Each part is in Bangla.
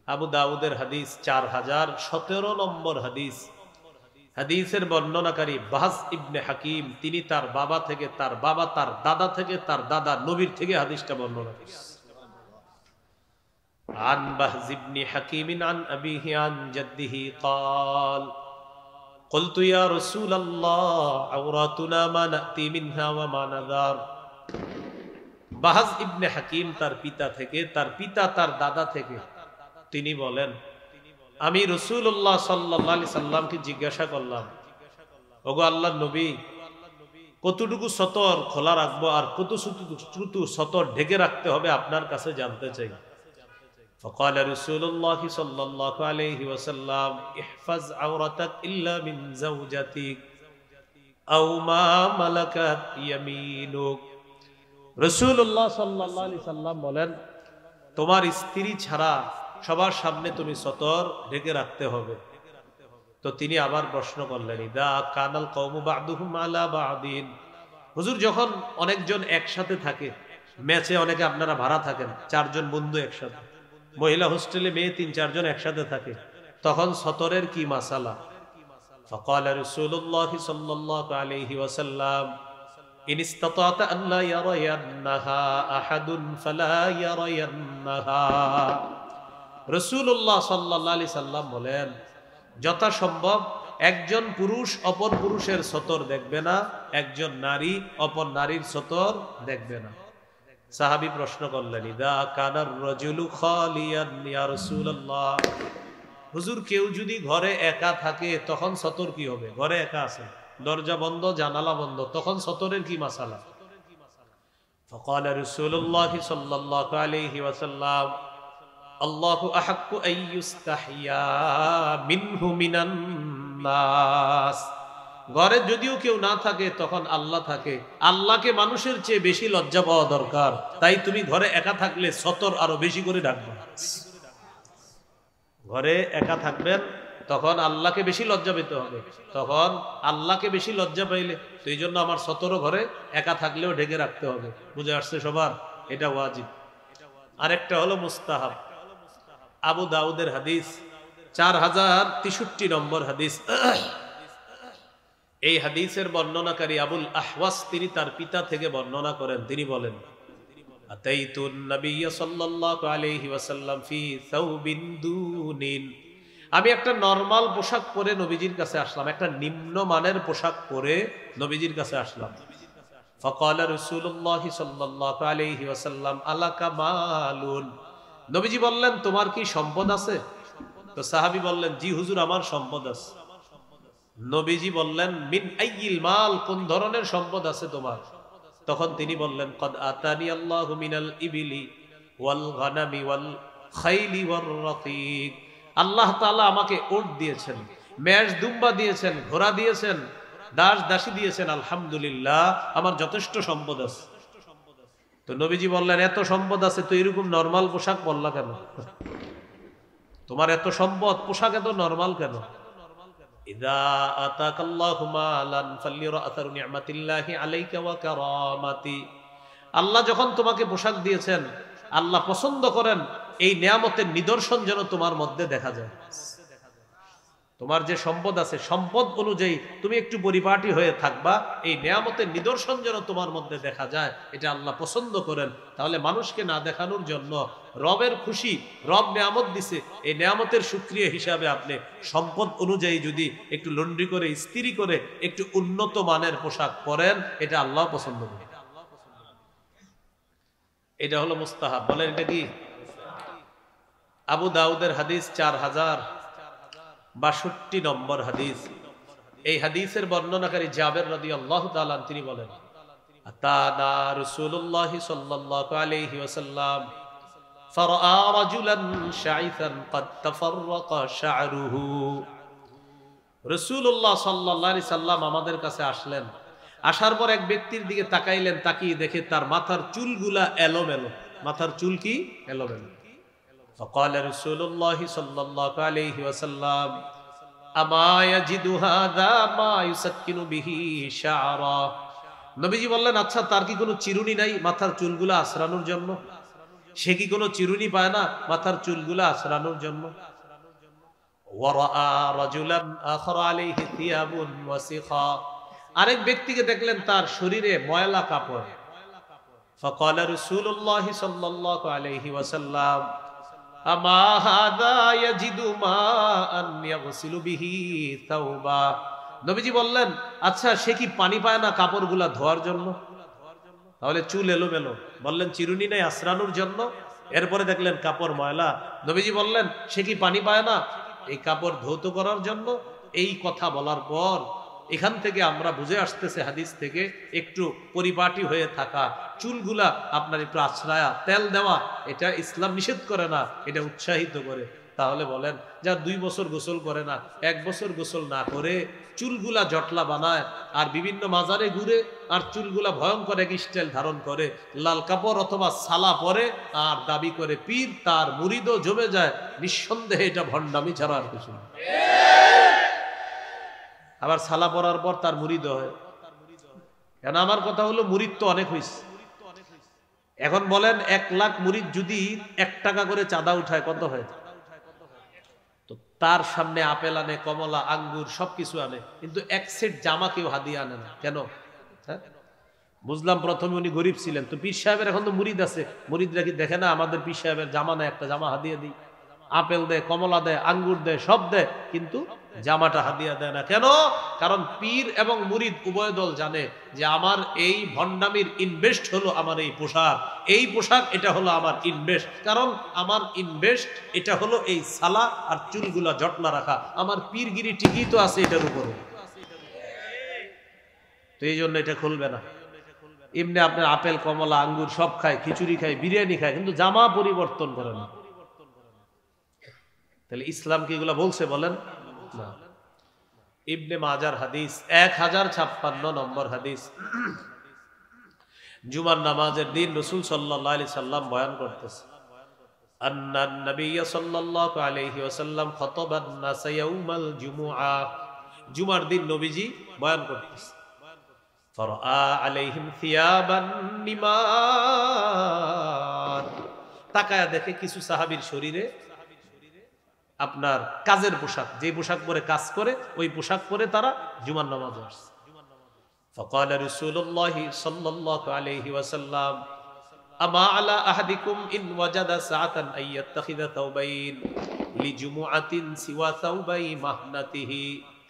আবু দাউদের হাদিস 4017 নম্বর হাদিস। হাদিসের বর্ণনাকারী বাহস ইবনে হাকিম, তিনি তার বাবা থেকে, তার বাবা তার দাদা থেকে, তার দাদা নবীর থেকে হাদিসটা বর্ণনা করেছেন। عن بهز بن حكيم عن أبيه عن جده قال قلت يا رسول الله عوراتنا ما نأتي منها وما نذار। বাহজ ইবনে হাকিম তার পিতা থেকে, তার পিতা তার দাদা থেকে তিনি বলেন, আমি রাসূলুল্লাহ সাল্লাল্লাহু আলাইহি সাল্লামকে জিজ্ঞাসা করলাম, ওগো আল্লাহর নবী, কতটুকু সতর খোলা রাখবো আর কতটুকু সতর ঢেকে রাখতে হবে আপনার কাছে জানতে চাই। فقال رسول الله صلى الله عليه وسلم احفظ عورتك إلا من زوجتك أو ما ملكت يمينك। রাসূলুল্লাহ সাল্লাল্লাহু আলাইহি সাল্লাম বলেন, তোমার স্ত্রী ছাড়া সবার সামনে তুমি সতর ঢেকে রাখতে হবে। তো তিনি আবার প্রশ্ন করলেন, ইদা কানাল কওমু বা'দুহুম আলা বা'দিন। হুজুর, যখন অনেকজন একসাথে থাকে, ম্যাচে অনেকে আপনারা ভাড়া থাকেন, 4 জন বন্ধু একসাথে, মহিলা হোস্টেলে মেয়ে 3-4 জন একসাথে থাকে, তখন সতরের কি মাসালা? ফাকাল রাসূলুল্লাহ সাল্লাল্লাহু আলাইহি ওয়াসাল্লাম ইন ইসতাতা'তা আন লা ইয়ারায়ান্নাহা আহাদুন ফালা ইয়ারায়ান্নাহা। রাসূলুল্লাহ সাল্লাল্লাহু আলাইহি সাল্লাম বলেন, যথাসম্ভব একজন পুরুষ অপর পুরুষের সতর দেখবে না, একজন নারী অপর নারীর সতর দেখবে না। সাহাবী প্রশ্ন করলেন, ইদা কানার রাজুলু খালিয়ান ইয়া রাসূলুল্লাহ, হুজুর কেউ যদি ঘরে একা থাকে তখন সতর কি হবে? ঘরে একা আছে, দরজা বন্ধ, জানালা বন্ধ, তখন সতরের কি মাসালা? ফাকাল রাসূলুল্লাহ সাল্লাল্লাহু আলাইহি ওয়াসাল্লাম আল্লাহু আহাক্কু আন ইউস্তাহিয়া মিনহু মিনান নাস। ঘরে যদিও কেউ না থাকে তখন আল্লাহ থাকে, আল্লাহকে মানুষের চেয়ে বেশি লজ্জা পাওয়া দরকার, তাই তুমি ঘরে একা থাকলে সতর আরো বেশি করে রাখবে। ঘরে একা থাকবেন তখন আল্লাহকে বেশি লজ্জা পেতে হবে, তখন আল্লাহকে বেশি লজ্জা পাইলে তো এই জন্য আমার সতরও ঘরে একা থাকলেও ঢেকে রাখতে হবে। বুঝে আসছে সবার? এটা ওয়াজিব। আরেকটা হলো মুস্তাহাব। আবু দাউদের হাদিস 4063 নম্বর হাদিস। এই হাদিসের বর্ণনাকারী আবুল আহওয়াস, তিনি তার পিতা থেকে বর্ণনা করেন, তিনি বলেন, আতাইতুন নবিয়্য সাল্লাল্লাহু আলাইহি ওয়াসাল্লাম ফি সাওবিন দুনিন। আমি একটা নরমাল পোশাক পরে নবীজির কাছে আসলাম, একটা নিম্নমানের পোশাক পরে নবীজির কাছে আসলাম। ফাকাল রাসূলুল্লাহ সাল্লাল্লাহু আলাইহি ওয়াসাল্লাম আলাকা মালুন। নবীজি বললেন, তোমার কি সম্পদ আছে? তো সাহাবী বললেন, জি হুজুর, আমার সম্পদ আছে। নবীজি বললেন, মিন আইয়িল মাল, কোন ধরনের সম্পদ আছে তোমার? তখন তিনি বললেন, কদ আতানি আল্লাহু মিনাল ইবিলি ওয়াল গানামি ওয়াল খাইলি ওয়ার রাকিক। আল্লাহ তাআলা আমাকে উট দিয়েছেন, মেষ দুম্বা দিয়েছেন, ঘোড়া দিয়েছেন, দাস দাসী দিয়েছেন, আলহামদুলিল্লাহ আমার যথেষ্ট সম্পদ আছে। তো নবীজি বললেন, এত সম্পদ আছে তো এরকম নরমাল পোশাক পরলা কেন? তোমার এত সম্পদ, পোশাক এত নরমাল কেন? ইযা আতাকাল্লাহু মালান ফালিরা আতারু নি'মাতিল্লাহি আলাইকা ওয়া কারামাতি। আল্লাহ যখন তোমাকে পোশাক দিয়েছেন, আল্লাহ পছন্দ করেন এই নিয়ামতের নিদর্শন যেন তোমার মধ্যে দেখা যায়। তোমার যে সম্পদ আছে, সম্পদ অনুযায়ী তুমি একটু পরিপাটি হয়ে থাকবা, এই নিয়ামতের নিদর্শন যেন তোমার মধ্যে দেখা যায়, এটা আল্লাহ পছন্দ করেন। তাহলে মানুষকে না দেখানোর জন্য, রবের খুশি, রব নিয়ামত দিছে, এই নিয়ামতের শুকরিয়া হিসাবে আপনি সম্পদ অনুযায়ী যদি একটু লন্ড্রি করে, ইস্ত্রি করে একটু উন্নত মানের পোশাক পরেন, এটা আল্লাহ পছন্দ করেন। এটা হলো মুস্তাহাব। বলেন এটা কি? আবু দাউদের হাদিস 4062 নম্বর হাদিস। এই হাদিসের বর্ণনাকারী জাবের রাদিয়াল্লাহু তাআলা তিনি বলেন, আতানা রাসূলুল্লাহ সাল্লাল্লাহু আলাইহি ওয়াসাল্লাম ফারাআ রাজুলান শাইসান ক্বাদ তাফাররাকা শা'রুহু। রাসূলুল্লাহ সাল্লাল্লাহু আলাইহি সাল্লাম আমাদের কাছে আসলেন, আসার পর এক ব্যক্তির দিকে তাকাইলেন, তাকিয়ে দেখে তার মাথার চুলগুলা এলোমেলো। মাথার চুল কি? এলোমেলো। فقال رسول الله صلى الله عليه وسلم اما يجد هذا ما يسكن به شعرا। নবীজি বললেন, আচ্ছা তার কি কোনো চিরুনি নাই মাথার চুলগুলো আছড়ানোর জন্য? সে কি কোনো চিরুনি পায় না মাথার চুলগুলো আছড়ানোর জন্য? আরেক ব্যক্তিকে দেখলেন তার শরীরে ময়লা কাপড়। فقال رسول الله صلى الله عليه وسلم أما هذا يجد ماء يغسل به ثوبا। নবীজি বললেন, আচ্ছা সে কি পানি পায় না কাপড়গুলা ধোয়ার জন্য? তাহলে চুল এলোমেলো, বললেন চিরুনি নেই আশ্রানোর জন্য। এরপরে দেখলেন কাপড় ময়লা, নবীজি বললেন সে কি পানি পায় না এই কাপড় ধৌত করার জন্য? এই কথা বলার পর এখান থেকে আমরা বুঝে আসতেছে হাদিস থেকে, একটু পরিপাটি হয়ে থাকা, চুলগুলা আপনার একটু আছড়ায়া তেল দেওয়া, এটা ইসলাম নিষেধ করে না, এটা উৎসাহিত করে। তাহলে বলেন, যা 2 বছর গোসল করে না, 1 বছর গোসল না করে চুলগুলা জটলা বানায় আর বিভিন্ন মাজারে ঘুরে আর চুলগুলা ভয়ঙ্কর এক স্টাইল ধারণ করে, লাল কাপড় অথবা সালা পরে আর দাবি করে পীর, তার মুরিদও জমে যায়, নিঃসন্দেহে এটা ভণ্ডামি ছাড়া আর কিছু না। আবার সালা পরার পর তার মুরিদ হয়, কেন? আমার কথা হলো মুরিদ তো অনেক হয়েছে। এখন বলেন 1 লাখ মুরিদ যদি 1 টাকা করে চাঁদা উঠায়, কত হয়? তো তার সামনে আপেল আনে, কমলা, আঙ্গুর সবকিছু আনে, কিন্তু 1 সেট জামা কেউ হাদিয়া আনে না। কেন? হ্যাঁ, বুঝলাম প্রথমে উনি গরিব ছিলেন, তো পীর সাহেবের এখন তো মুরিদ আছে, মুরিদরা কি দেখে না আমাদের পীর সাহেবের জামা নেই, একটা জামা হাদিয়া দিই? আপেল দেয়, কমলা দেয়, আঙ্গুর দেয়, সব দেয়, কিন্তু জামাটা হাদিয়া দেয় না। কেন? কারণ পীর এবং মুরিদ উভয় দল জানে যে আমার এই ভণ্ডামির ইনভেস্ট হলো আমার এই পোশাক, এই পোশাক এটা হলো আমার ইনভেস্ট, কারণ আমার ইনভেস্ট এটা হলো এই সালা আর চুলগুলা জটলা রাখা, আমার পীরগিরি ঠিকই তো আছে এটার উপরে, তো এই জন্য এটা খুলবে না। এমনি আপনার আপেল, কমলা, আঙ্গুর সব খায়, খিচুড়ি খায়, বিরিয়ানি খায়, কিন্তু জামা পরিবর্তন করে না। তাহলে ইসলাম কি এগুলা বলছে? বলেন না। ইবনে মাজার হাদিস 1056 নম্বর হাদিস। জুমার নামাজের দিন রাসূল সাল্লাল্লাহু আলাইহি সাল্লাম বয়ান করতেছে, আন্নান নবী সাল্লাল্লাহু আলাইহি ওয়াসাল্লাম খাতাবান নাস ইয়াউমাল জুমুআ। জুমার দিন নবীজি বয়ান করতেছে, ফারা আলাইহিম থিয়াবান নিমান। তাকায়া দেখে কিছু সাহাবীর শরীরে আপনার কাজের পোশাক, যে পোশাক পরে কাজ করে ওই পোশাক পরে তারা জুমার নামাজে আসছে। فقال رسول الله صلى الله عليه وسلم اما على احدكم ان وجد ساعه ان يتخذ ثوبين لجمعه سوى ثوبي مهنته।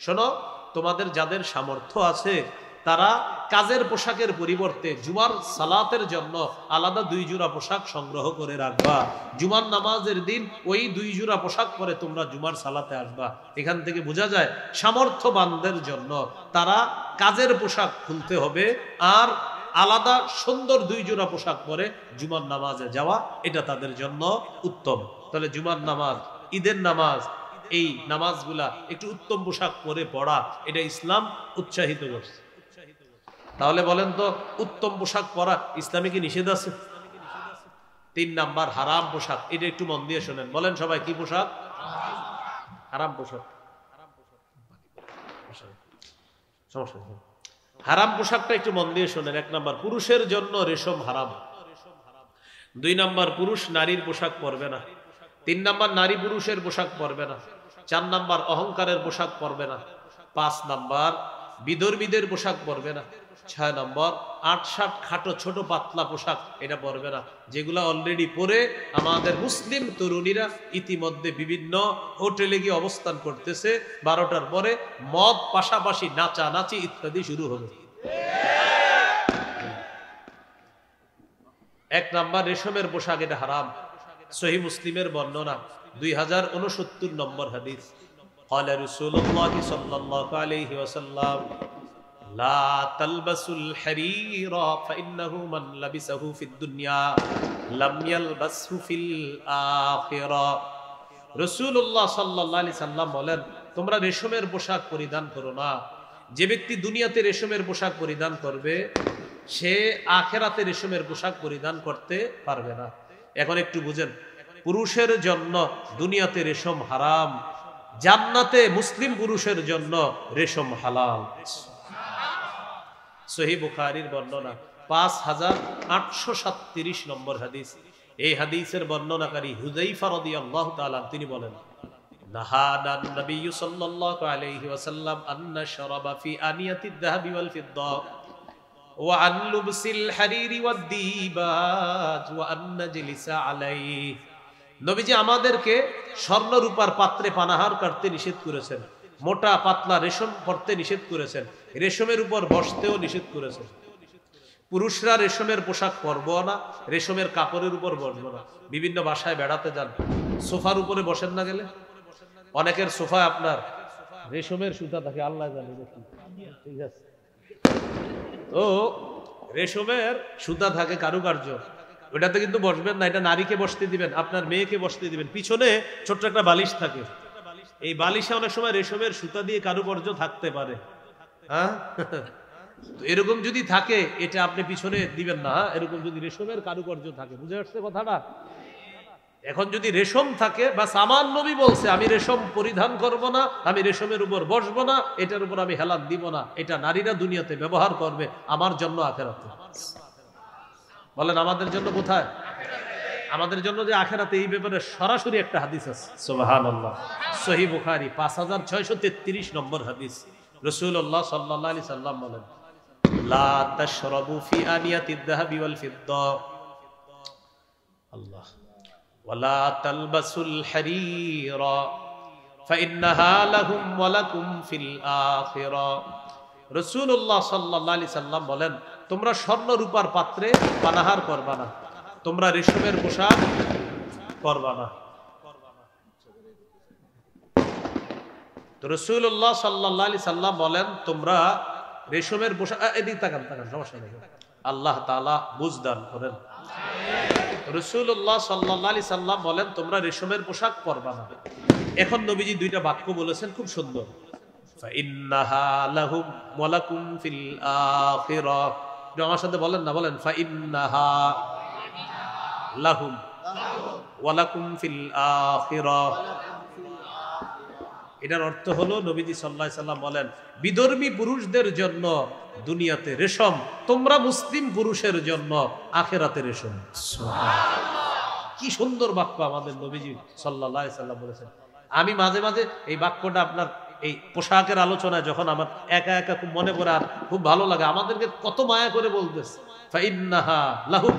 শোনো, তোমাদের যাদের সামর্থ্য আছে তারা কাজের পোশাকের পরিবর্তে জুমার সালাতের জন্য আলাদা 2 জোড়া পোশাক সংগ্রহ করে রাখবা। জুমার নামাজের দিন ওই 2 জোড়া পোশাক পরে তোমরা জুমার সালাতে আসবা। এখান থেকে বোঝা যায় সামর্থ্যবানদের জন্য তারা কাজের পোশাক খুলতে হবে আর আলাদা সুন্দর 2 জোড়া পোশাক পরে জুমার নামাজে যাওয়া, এটা তাদের জন্য উত্তম। তাহলে জুমার নামাজ, ঈদের নামাজ, এই নামাজগুলা একটু উত্তম পোশাক পরে পড়া, এটা ইসলাম উৎসাহিত করছে। তাহলে বলেন তো, উত্তম পোশাক পরা ইসলামে কি নিষেধ আছে? 3 নাম্বার হারাম পোশাক, এটা একটু মন দিয়ে শোনেন। বলেন সবাই, কি পোশাক? হারাম পোশাক। হারাম পোশাকটা একটু মন দিয়ে শোনেন। 1 নাম্বার, পুরুষের জন্য রেশম হারাম। 2 নাম্বার, পুরুষ নারীর পোশাক পরবে না। 3 নাম্বার, নারী পুরুষের পোশাক পরবে না। 4 নাম্বার, অহংকারের পোশাক পরবে না। 5 নাম্বার, বিধর্মীদের পোশাক পরবে না। 6 নম্বর, 8-7 খাটো ছোট পাতলা পোশাক এটা পরবে না, যেগুলা অলরেডি পরে আমাদের মুসলিম তরুণীরা ইতিমধ্যে বিভিন্ন হোটেলে গিয়ে অবস্থান করতেছে। 12টার পরে মদ, পাশাপাশি নাচানাচি ইত্যাদি শুরু হবে। 1 নাম্বার, রেশমের পোশাক, এটা হারাম। সহিহ মুসলিমের বর্ণনা 2069 নম্বর হাদিস। قال رسول الله صلى الله عليه وسلم لا تلبسوا الحرير فإنه من لبسه في الدنيا لم يلبسه في الآخرة। রাসূলুল্লাহ সাল্লাল্লাহু আলাইহি সাল্লাম বলেন, তোমরা রেশমের পোশাক পরিধান করো না। যে ব্যক্তি দুনিয়াতে রেশমের পোশাক পরিধান করবে সে আখিরাতে রেশমের পোশাক পরিধান করতে পারবে না। এখন একটু বুঝেন, পুরুষের জন্য দুনিয়াতে রেশম হারাম, জান্নাতে মুসলিম পুরুষের জন্য রেশম হালাল। সহিহ বুখারীর বর্ণনা 5837 নম্বর হাদিস। এই হাদিসের বর্ণনাকারী হুযাইফা রাদিয়াল্লাহু তাআলা তিনি বলেন, নাহানা নবী সাল্লাল্লাহু আলাইহি ওয়াসাল্লাম আন নাশরাবা ফি আনিয়াতিদ যাহাবি ওয়াল ফিদ্দা ওয়া আন লুবসিল হারিরি ওয়াদ দিবাজ ওয়া আন নাজলিসা আলাইহি। নবীজি আমাদেরকে স্বর্ণ রূপার পাত্রে পানাহার করতে নিষেধ করেছেন, মোটা পাতলা রেশম পরতে নিষেধ করেছেন, রেশমের উপর বসতেও নিষেধ করেছেন। পুরুষরা রেশমের পোশাক পরবো না, রেশমের কাপড়ের উপর বসবো না। বিভিন্ন বাসায় বেড়াতে যান, সোফার উপরে বসেন না, গেলে অনেকের সোফায় আপনার রেশমের সুতা থাকে, আল্লাহ জানে। ঠিক আছে, তো রেশমের সুতা থাকে, কারুকার্য, ওটাতে কিন্তু বসবেন না। এটা নারীকে বসতে দিবেন, আপনার মেয়েকে বসতে দিবেন। পিছনে ছোট্ট একটা বালিশ থাকে, এই বালিশে অনেক সময় রেশমের সুতা দিয়ে কারুকার্য থাকতে পারে। হ্যাঁ, এরকম যদি থাকে এটা আপনি পিছনে দিবেন না। এরকম যদি রেশমের কারুকার্য থাকে, বুঝে আসছে কথাটা? এখন যদি রেশম থাকে, বা সামান নবী বলছে আমি রেশম পরিধান করব না, আমি রেশমের উপর বসবো না, এটার উপর আমি হেলান দিব না, এটা নারীরা দুনিয়াতে ব্যবহার করবে, আমার জন্য আখেরাতে। বলেন আমাদের জন্য কোথায়? আমাদের জন্য যে আখেরাতে, এই ব্যাপারে সরাসরি একটা হাদিস আছে, সুবহানাল্লাহ, সহিহ বুখারী 5633 নম্বর হাদিস। রাসূলুল্লাহ সাল্লাল্লাহু আলাইহি সাল্লাম বলেন, লা তাশরাবু ফি আনিয়াতিদ যাহাবি ওয়াল ফিদ্দা, আল্লাহ, ওয়ালা তালবাসুল হারীরা ফাইন্নাহা লাহুম ওয়া লাকুম ফিল আখিরা। রাসূলুল্লাহ সাল্লাল্লাহু আলাইহি সাল্লাম বলেন, তোমরা স্বর্ণ রূপার পাত্রে পানাহার করবা না, তোমরা রেশমের পোশাক করবা না। তো রাসূলুল্লাহ সাল্লাল্লাহু আলাইহি সাল্লাম বলেন, তোমরা রেশমের পোশাক, এদিকে তাকান, সমস্যা নেই, আল্লাহ তাআলা বুঝদান করেন। রাসূলুল্লাহ সাল্লাল্লাহু আলাইহি সাল্লাম বলেন, তোমরা রেশমের পোশাক পরবা না। এখন নবীজি দুইটা বাক্য বলেছেন, খুব সুন্দর। ফাইন্নাহা লাহুম ওয়া লাকুম ফিল আখিরা। আমার সাথে বলেন না, বলেন ফাইন্নাহা লাহুম ওয়া লাকুম ফিল আখিরা। এটার অর্থ হলো, নবীজি সাল্লাল্লাহু আলাইহি সাল্লাম বলেন, বিধর্মী পুরুষদের জন্য দুনিয়াতে রেশম, তোমরা মুসলিম পুরুষের জন্য আখিরাতে রেশম। কি সুন্দর বাক্য আমাদের নবীজি সাল্লাল্লাহু আলাইহি সাল্লাম বলেছেন। আমি মাঝে মাঝে এই বাক্যটা আপনার এই পোশাকের আলোচনায় যখন আমার একা একা খুব মনে পড়ে, আর খুব ভালো লাগে, আমাদেরকে কত মায়া করে বলতেছে, ফাইন্নাহা লাহুম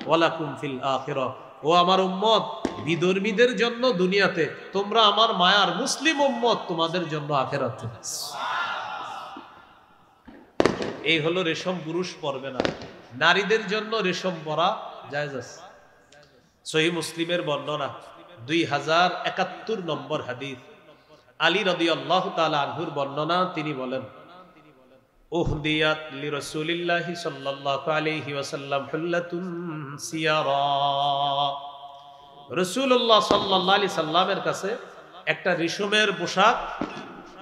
ওয়া লাকুম ফিল আখিরা। ও আমার উম্মত, বিধর্মীদের জন্য দুনিয়াতে, তোমরা আমার মায়ার মুসলিম উম্মত, তোমাদের জন্য আখিরাতে। এই হলো রেশম পুরুষ পরবে না, নারীদের জন্য রেশম পরা জায়েজ আছে। সহিহ মুসলিমের বর্ণনা 2071 নম্বর হাদিস, আলী রাদিয়াল্লাহু তাআলা আনহুর বর্ণনা। তিনি বলেন, উহদিয়াত লিরাসূলিল্লাহি সাল্লাল্লাহু আলাইহি ওয়াসাল্লাম হুল্লাতুন সিয়ারা। রাসূলুল্লাহ সাল্লাল্লাহু আলাইহি সাল্লামের কাছে একটা রেশমের পোশাক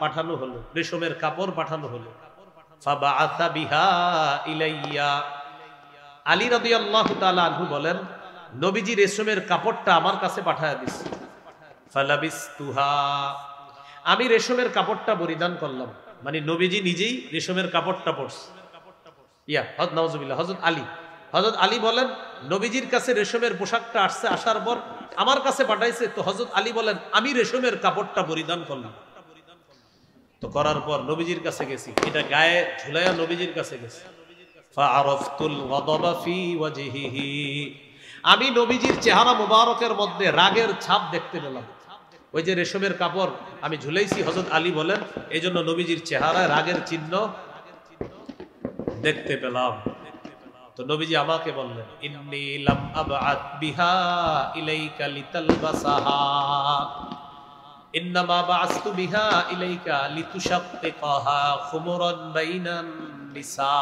পাঠানো হলো, রেশমের কাপড় পাঠানো হলো। ফাবাআসা বিহা ইলাইয়া। আলী রাদিয়াল্লাহু তাআলা আনহু বলেন, নবীজি রেশমের কাপড়টা আমার কাছে পাঠায়া দিয়েছে। ফালাবিসতুহা। আমি রেশমের কাপড়টা পরিধান করলাম, মানে নবীজি নিজেই রেশমের কাপড়টা পরছে। নাউজুবিল্লাহ। হযরত আলী বলেন, নবীজির কাছে রেশমের পোশাকটা আসছে, আসার পর আমার কাছে পাঠাইছে। তো হযরত আলী বলেন, আমি রেশমের কাপড়টা পরিধান করলাম। তো করার পর নবীজির কাছে গেছি, এটা গায়ে ঝুলাইয়া নবীজির কাছে গেছি। ফাআরাফতুল গাদাবা ফি ওয়াজহিহি। আমি নবীজির চেহারা মুবারকের মধ্যে রাগের ছাপ দেখতে পেলাম। ওই যে রেশমের কাপড় আমি ঝুলাইছি, হযরত আলী বলেন, এই জন্য নবীজির চেহারায় রাগের চিহ্ন দেখতে পেলাম। তো নবীজি আমাকে বললেন, ইন্নী লাম আবআত বিহা ইলাইকা লিতালবাসাহা, ইন্নামা বাআসতু বিহা ইলাইকা লিতুশাক্কিকাহা খুমরান বাইনান নিসা।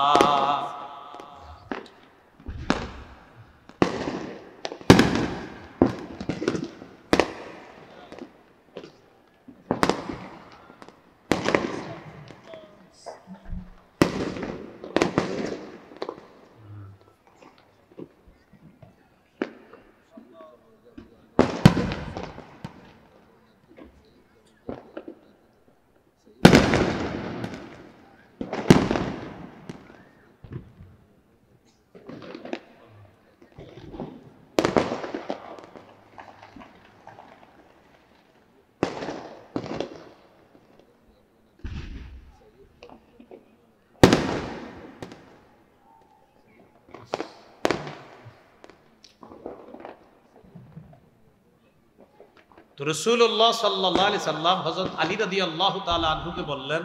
তো রাসূলুল্লাহ সাল্লাল্লাহু আলাইহি সাল্লাম হযরত আলী রাদিয়াল্লাহু তাআলা আনহুকে বললেন,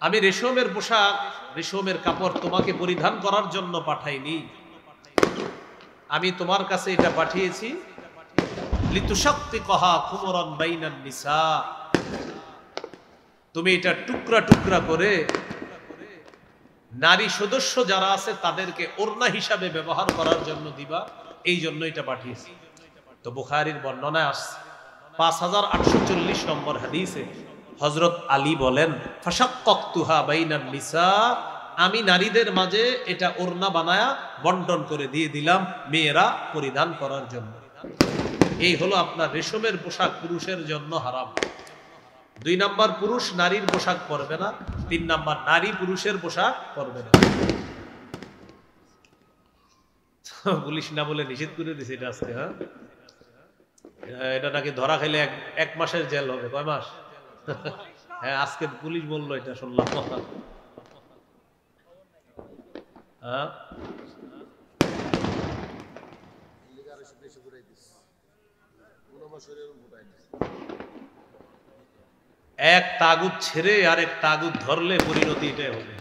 আমি রেশমের পোশাক, রেশমের কাপড় তোমাকে পরিধান করার জন্য পাঠাইনি, আমি তোমার কাছে এটা পাঠিয়েছি লিতুশাক্কিকহা খুমরান বাইনান নিসা, তুমি এটা টুকরা টুকরা করে নারী সদস্য যারা আছে তাদেরকে ওড়না হিসাবে ব্যবহার করার জন্য দিবা, এই জন্য এটা পাঠিয়েছি। তো বুখারীর বর্ণনায় আসছে 5840 নম্বর হাদিসে হযরত আলী বলেন, ফাশাক্কাকতুহা বাইনান নিসা, আমি নারীদের মাঝে এটা ওড়না বানায়া বন্টন করে দিয়ে দিলাম মেয়েরা পরিধান করার জন্য। এই হলো আপনার রেশমের পোশাক পুরুষের জন্য হারাম। 2 নাম্বার, পুরুষ নারীর পোশাক পরবে না। 3 নাম্বার, নারী পুরুষের পোশাক পরবে না। পুলিশ না বলে নিষেধ করে দিছে এটা আজকে। হ্যাঁ, এটা নাকি ধরা খাইলে 1 মাসের জেল হবে। কয় মাস? হ্যাঁ, আজকে পুলিশ বললো, এটা শুনলাম। হ্যাঁ, এক তাগুত ছেড়ে আরেক তাগুত ধরলে পরিণতি এটাই হবে।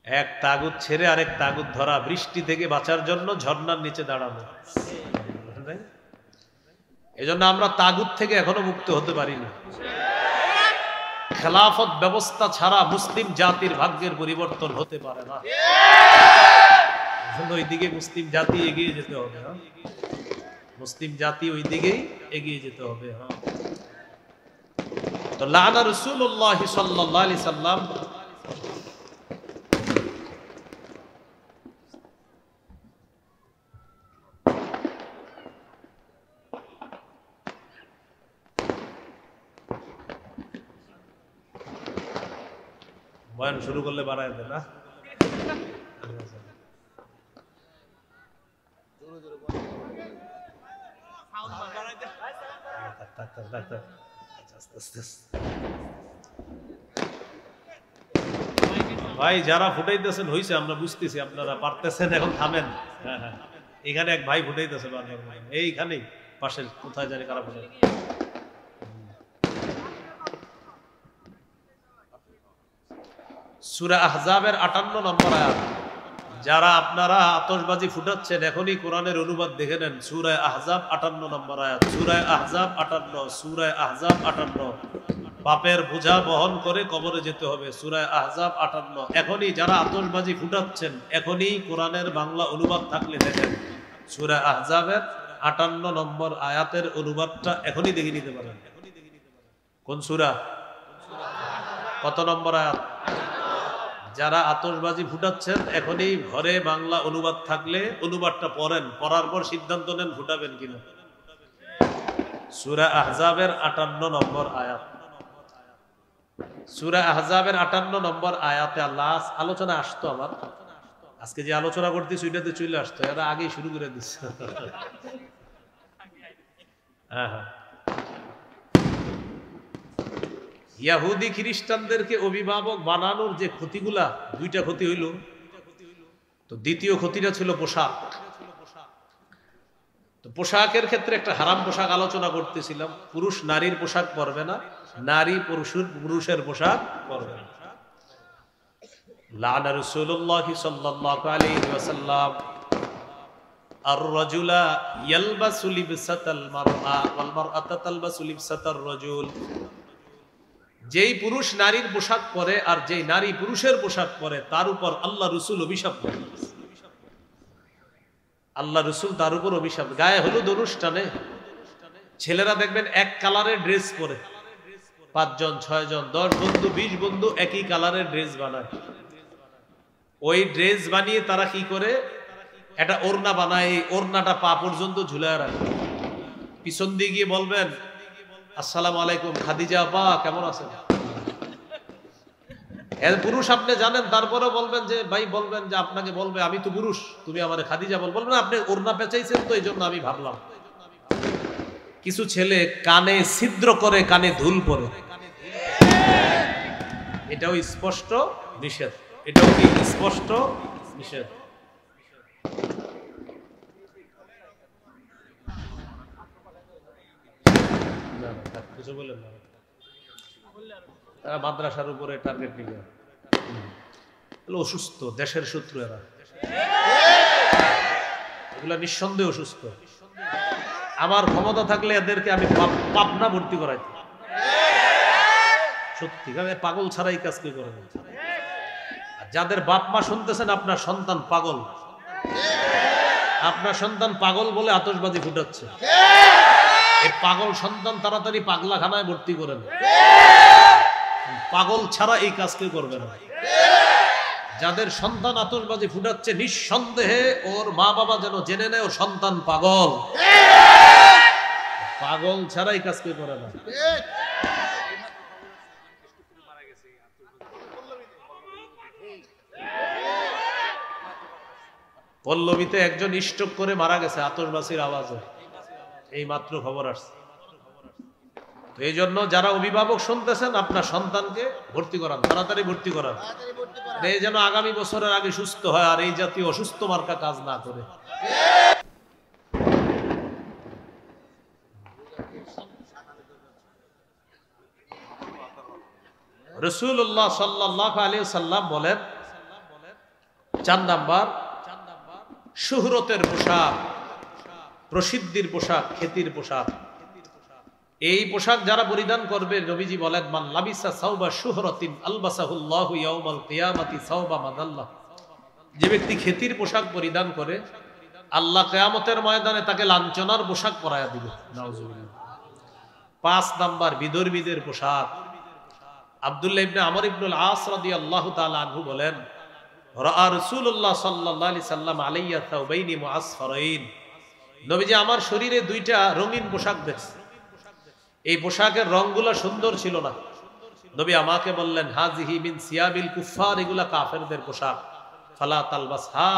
এক তাগুত ছেড়ে আরেক তাগুত ধরা, বৃষ্টি থেকে বাঁচার জন্য ঝর্ণার নিচে দাঁড়ানো। এজন্য আমরা তাগুত থেকে এখনো মুক্ত হতে পারিনি। খেলাফত ব্যবস্থা ছাড়া মুসলিম জাতির ভাগ্যের পরিবর্তন হতে পারে না। ওইদিকে মুসলিম জাতি এগিয়ে যেতে হবে। মুসলিম জাতি ওই দিকেই এগিয়ে যেতে হবে। তো লানা রাসূলুল্লাহ সাল্লাল্লাহু আলাইহি সাল্লাম বয়ান শুরু করলে বাড়ায় দেয় না। ভাই যারা ফুটাইতেছেন হইছে, আমরা বুঝতেছি আপনারা পারতেছেন, এখন থামেন। হ্যাঁ হ্যাঁ, এখানে এক ভাই ফুটাইতেছে এইখানেই পাশে, কোথায় জানি কারা ফুটাই। সূরা আহজাবের 58 নম্বর আয়াত। যারা আপনারা আতশবাজি ফুটাচ্ছেন, এখনই কোরআনের অনুবাদ দেখে নেন। সূরা আহজাব 58 নম্বর আয়াত। সূরা আহজাব 58, সূরা আহজাব 58। পাপের বোঝা বহন করে কবরে যেতে হবে। সূরা আহজাব 58। এখনই যারা আতশবাজি ফুটাচ্ছেন, এখনই কোরআনের বাংলা অনুবাদ থাকলে দেখেন। সূরা আহজাবের 58 নম্বর আয়াতের অনুবাদটা এখনই দেখে নিতে পারেন। কোন সূরা, কত নম্বর আয়াত? যারা আতশবাজি ফুটাচ্ছেন, এখনই ঘরে বাংলা অনুবাদ থাকলে অনুবাদটা পড়েন, পড়ার পর সিদ্ধান্ত নেন ফুটাবেন কিনা। সূরা আহজাবের 58 নম্বর আয়াত। সূরা আহজাবের 58 নম্বর আয়াতে আল্লাহ আলোচনা আসতো। আমার আজকে যে আলোচনা করতেছি ওইটাতে চলে আসতো, এরা আগেই শুরু করে দিচ্ছে। হ্যাঁ হ্যাঁ, ইহুদি খ্রিস্টানদেরকে অভিভাবক বানানোর যে ক্ষতিগুলা, 2টা ক্ষতি হইল। তো দ্বিতীয় ক্ষতিটা ছিল পোশাক। তো পোশাকের ক্ষেত্রে একটা হারাম পোশাক আলোচনা করতেছিলাম। পুরুষ নারীর পোশাক পরবে না, নারী পুরুষের পোশাক পরবে না। লানা রাসূলুল্লাহ সাল্লাল্লাহু আলাইহি ওয়াসাল্লাম আর-রাজুলা ইয়ালবাসু লিবসাতাল মারআ ওয়াল মারআতু তালবাসু লিবসাতার রাজুল। যেই পুরুষ নারীর পোশাক পরে আর যেই নারী পুরুষের পোশাক পরে, তার উপর আল্লাহ রসুল অভিশাপ করেন। আল্লাহ রসুল তার উপর অভিশাপ। গায়ে হলুদ অনুষ্ঠানে ছেলেরা দেখবেন এক কালারের ড্রেস পরে, 5 জন 6 জন 10 বন্ধু 20 বন্ধু একই কালারের ড্রেস বানায়। ওই ড্রেস বানিয়ে তারা কি করে, একটা ওড়না বানায়, এই ওড়নাটা পা পর্যন্ত ঝুলায় রাখে। পিছন দিয়ে গিয়ে বলবেন, আসসালামু আলাইকুম খাদিজা আপা, কেমন আছেন? পুরুষ আপনি জানেন, তারপরে বলবেন যে ভাই, বলবেন যে আপনাকে বলবে আমি তো পুরুষ, তুমি আমারে খাদিজা বলবেন না, আপনি ওড়না পেঁচাইছেন তো এই জন্য আমি ভাবলাম। কিছু ছেলে কানে ছিদ্র করে, কানে ধুল পরে, এটাও স্পষ্ট নিষেধ। এটাও কি স্পষ্ট নিষেধ? না কিছু বলেন না, মাদ্রাসার উপরে টার্গেট নিবে, অসুস্থ, দেশের শত্রু এরা, এগুলা নিঃসন্দেহে অসুস্থ। আমার ক্ষমতা থাকলে এদেরকে আমি পাবনা ভর্তি করাইতাম, সত্যি, পাগল ছাড়াই কাজ কি করে। যাদের বাপ মা শুনতেছেন আপনার সন্তান পাগল, আপনার সন্তান পাগল বলে আতশবাজি ফুটাচ্ছে, এই পাগল সন্তান তাড়াতাড়ি পাগলাখানায় ভর্তি করেন, পাগল ছাড়া এই কাজ কেউ করবে না। যাদের সন্তান আতশবাজি ফুটাচ্ছে নিঃসন্দেহে ওর মা বাবা যেন জেনে নেয় ও সন্তান পাগল, পাগল ছাড়া এই কাজ কেউ করে না। পল্লবীতে একজন স্ট্রোক করে মারা গেছে আতশবাজির আওয়াজে, এই মাত্র খবর আসছে। তো এই জন্য যারা অভিভাবক শুনতেছেন আপনার সন্তানকে ভর্তি করান, তাড়াতাড়ি ভর্তি করান, এই যেন আগামী বছরের আগে সুস্থ হয় আর এই জাতীয় অসুস্থ মার্কা কাজ না করে। রাসূলুল্লাহ সাল্লাল্লাহু আলাইহি ওয়াসাল্লাম বলেন 4 নাম্বার, শুহরতের পোশাক, প্রসিদ্ধির পোশাক, খ্যাতির পোশাক, এই পোশাক যারা পরিধান করবে, নবীজি বলেন মান লাবিসা সাওবা শুহরাতিন আলবাসাহুল্লাহু ইয়াউমাল কিয়ামাতি সাওবা মাদাল্লাহ, যে ব্যক্তি খ্যাতির পোশাক পরিধান করে আল্লাহ কিয়ামতের ময়দানে তাকে লাঞ্ছনার পোশাক পরায়া দিবে, নাউজুবিল্লাহ। 5 নাম্বার, বিদর্মীদের পোশাক। আব্দুল্লাহ ইবনে আমর ইবনুল আস রাদিয়াল্লাহু তাআলা আনহু বলেন রাআ রাসূলুল্লাহ সাল্লাল্লাহু আলাইহি সাল্লাম আলাইয়া সাওবাইনি মুআসফারাইন, নবীজি আমার শরীরে 2টা রঙিন পোশাক দেখছে, এই পোশাকের রংগুলো সুন্দর ছিল না। নবী আমাকে বললেন হাজিহি মিন সিয়াবিল কুফার, এগুলা কাফেরদের পোশাক, ফালা তালবাসহা,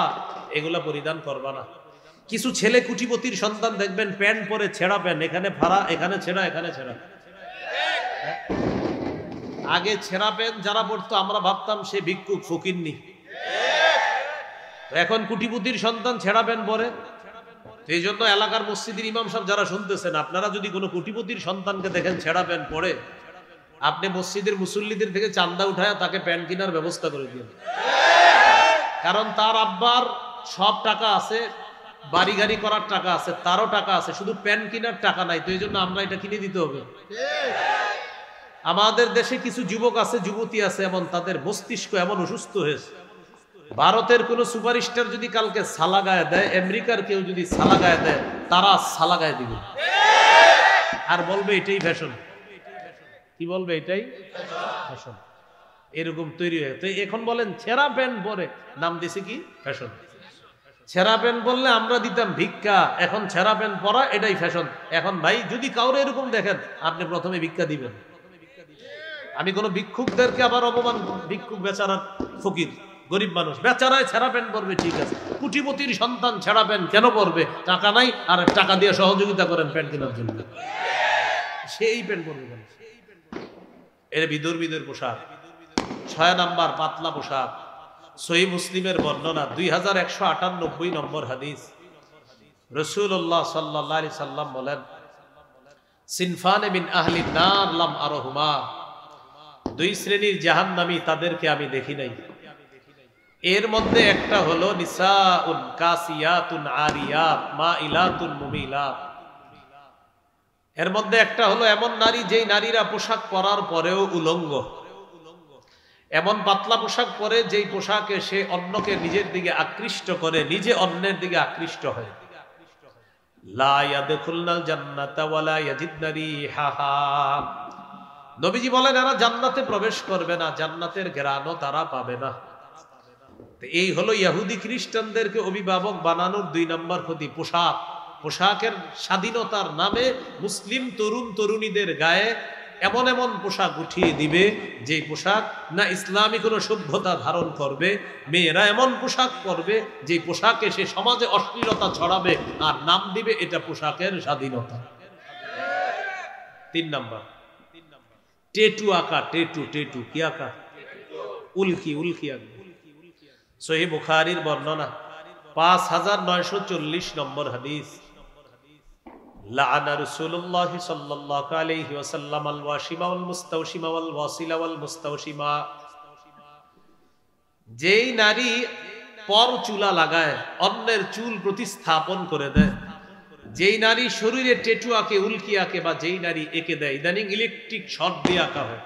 এগুলা পরিধান করবা না। কিছু ছেলে কুটিপতির সন্তান দেখবেন প্যান্ট পরে ছেঁড়া প্যান্ট, এখানে ফাড়া, এখানে ছেঁড়া, এখানে ছেঁড়া। আগে ছেঁড়া প্যান্ট যারা পড়তো আমরা ভাবতাম সে ভিক্ষুক ফকিন্নি, এখন কুটিপতির সন্তান ছেঁড়া প্যান্ট পরে। এই জন্য এলাকার মসজিদের ইমাম সাহেব যারা শুনতেছেন, আপনারা যদি কোনো কোটিপতির সন্তানকে দেখেন ছেঁড়া প্যান্ট পরে, আপনি মসজিদের মুসল্লিদের থেকে চান্দা উঠায় তাকে প্যান্ট কেনার ব্যবস্থা করে দিন, কারণ তার আব্বার সব টাকা আছে, বাড়ি গাড়ি করার টাকা আছে, তারও টাকা আছে, শুধু প্যান্ট কেনার টাকা নাই। তো এই জন্য আমরা এটা কিনে দিতে হবে। আমাদের দেশে কিছু যুবক আছে, যুবতী আছে এমন, তাদের মস্তিষ্ক এমন অসুস্থ হয়েছে, ভারতের কোন সুপারস্টার যদি কালকে সালা গায়ে দেয়, আমেরিকার কেউ যদি সালা গায়ে দেয়, তারা সালা গায়ে দিবে আর বলবে এটাই ফ্যাশন। কি বলবে? এটাই ফ্যাশন। এরকম তৈরি হয়ে, তো এখন বলেন ছেঁড়া প্যান্ট পরে নাম দিছে কি ফ্যাশন। ছেঁড়া প্যান্ট বললে আমরা দিতাম ভিক্ষা, এখন ছেঁড়া প্যান্ট পরা এটাই ফ্যাশন। এখন ভাই যদি কাউরে এরকম দেখেন, আপনি প্রথমে ভিক্ষা দিবেন। আমি কোন ভিক্ষুকদেরকে আবার অপমান, ভিক্ষুক বেচারা ফকির গরিব মানুষ, বেচারায় ছেঁড়া প্যান্ট পরবে, ঠিক আছে, কোটিপতির সন্তান ছেঁড়া প্যান্ট কেন পরবে? টাকা নাই, আর টাকা দিয়ে সহযোগিতা করেন প্যান্ট কেনার জন্য, সেই প্যান্ট পরবে কেন? এর বিদর্মীদের পোশাক। 6 নাম্বার, পাতলা পোশাক। সহিহ মুসলিমের বর্ণনা 2198 নম্বর হাদিস, রাসূলুল্লাহ সাল্লাল্লাহু আলাইহি সাল্লাম বলেন সিনফানে মিন আহলিন নার লাম আরহুমা, 2 শ্রেণীর জাহান্নামী, তাদেরকে আমি দেখি নাই। এর মধ্যে একটা হলো নিসাউন কাসিয়াতুন আরিয়াত মাইলাতুন মুমিলাত, এর মধ্যে একটা হলো এমন নারী যেই নারীরা পোশাক পরার পরেও উলঙ্গ, এমন পাতলা পোশাক পরে যেই পোশাকে সে অন্যকে নিজের দিকে আকৃষ্ট করে, নিজে অন্যের দিকে আকৃষ্ট হয়। লা ইয়াদখুলনাল জান্নাতা ওয়ালা ইয়াজিদনা রিহাহা, নবীজি বলেন এরা জান্নাতে প্রবেশ করবে না, জান্নাতের ঘ্রাণও তারা পাবে না। এই হলো ইহুদি খ্রিস্টানদেরকে অভিভাবক বানানোর 2 নম্বর ক্ষতি, পোশাক। পোশাকের স্বাধীনতার নামে মুসলিম তরুণ তরুণীদের গায়ে এমন এমন পোশাক উঠিয়ে দিবে যে পোশাক না ইসলামী কোনো সভ্যতা ধারণ করবে। মেয়েরা এমন পোশাক পরবে যে পোশাকে সে সমাজে অশ্লীলতা ছড়াবে আর নাম দিবে এটা পোশাকের স্বাধীনতা। 3 নাম্বার, টেটু আঁকা। টেটু কি আঁকা? উল্কি আঁকা। সহিহ বুখারীর বর্ণনা 5940 নম্বর হাদিস, লাআনা রাসূলুল্লাহ সাল্লাল্লাহু আলাইহি ওয়াসাল্লাম আল ওয়াশিমা ওয়াল মুস্তাওশিমা ওয়াল ওয়াসিলা ওয়াল মুস্তাওশিমা। যেই নারী পর চুলা লাগায়, অন্যের চুল প্রতিস্থাপন করে দেয়, যেই নারী শরীরে টেটু আঁকে, উল্কি আঁকে, বা যেই নারী এঁকে দেয়, ইদানিং ইলেকট্রিক শর্ট দিয়ে আঁকা হয়,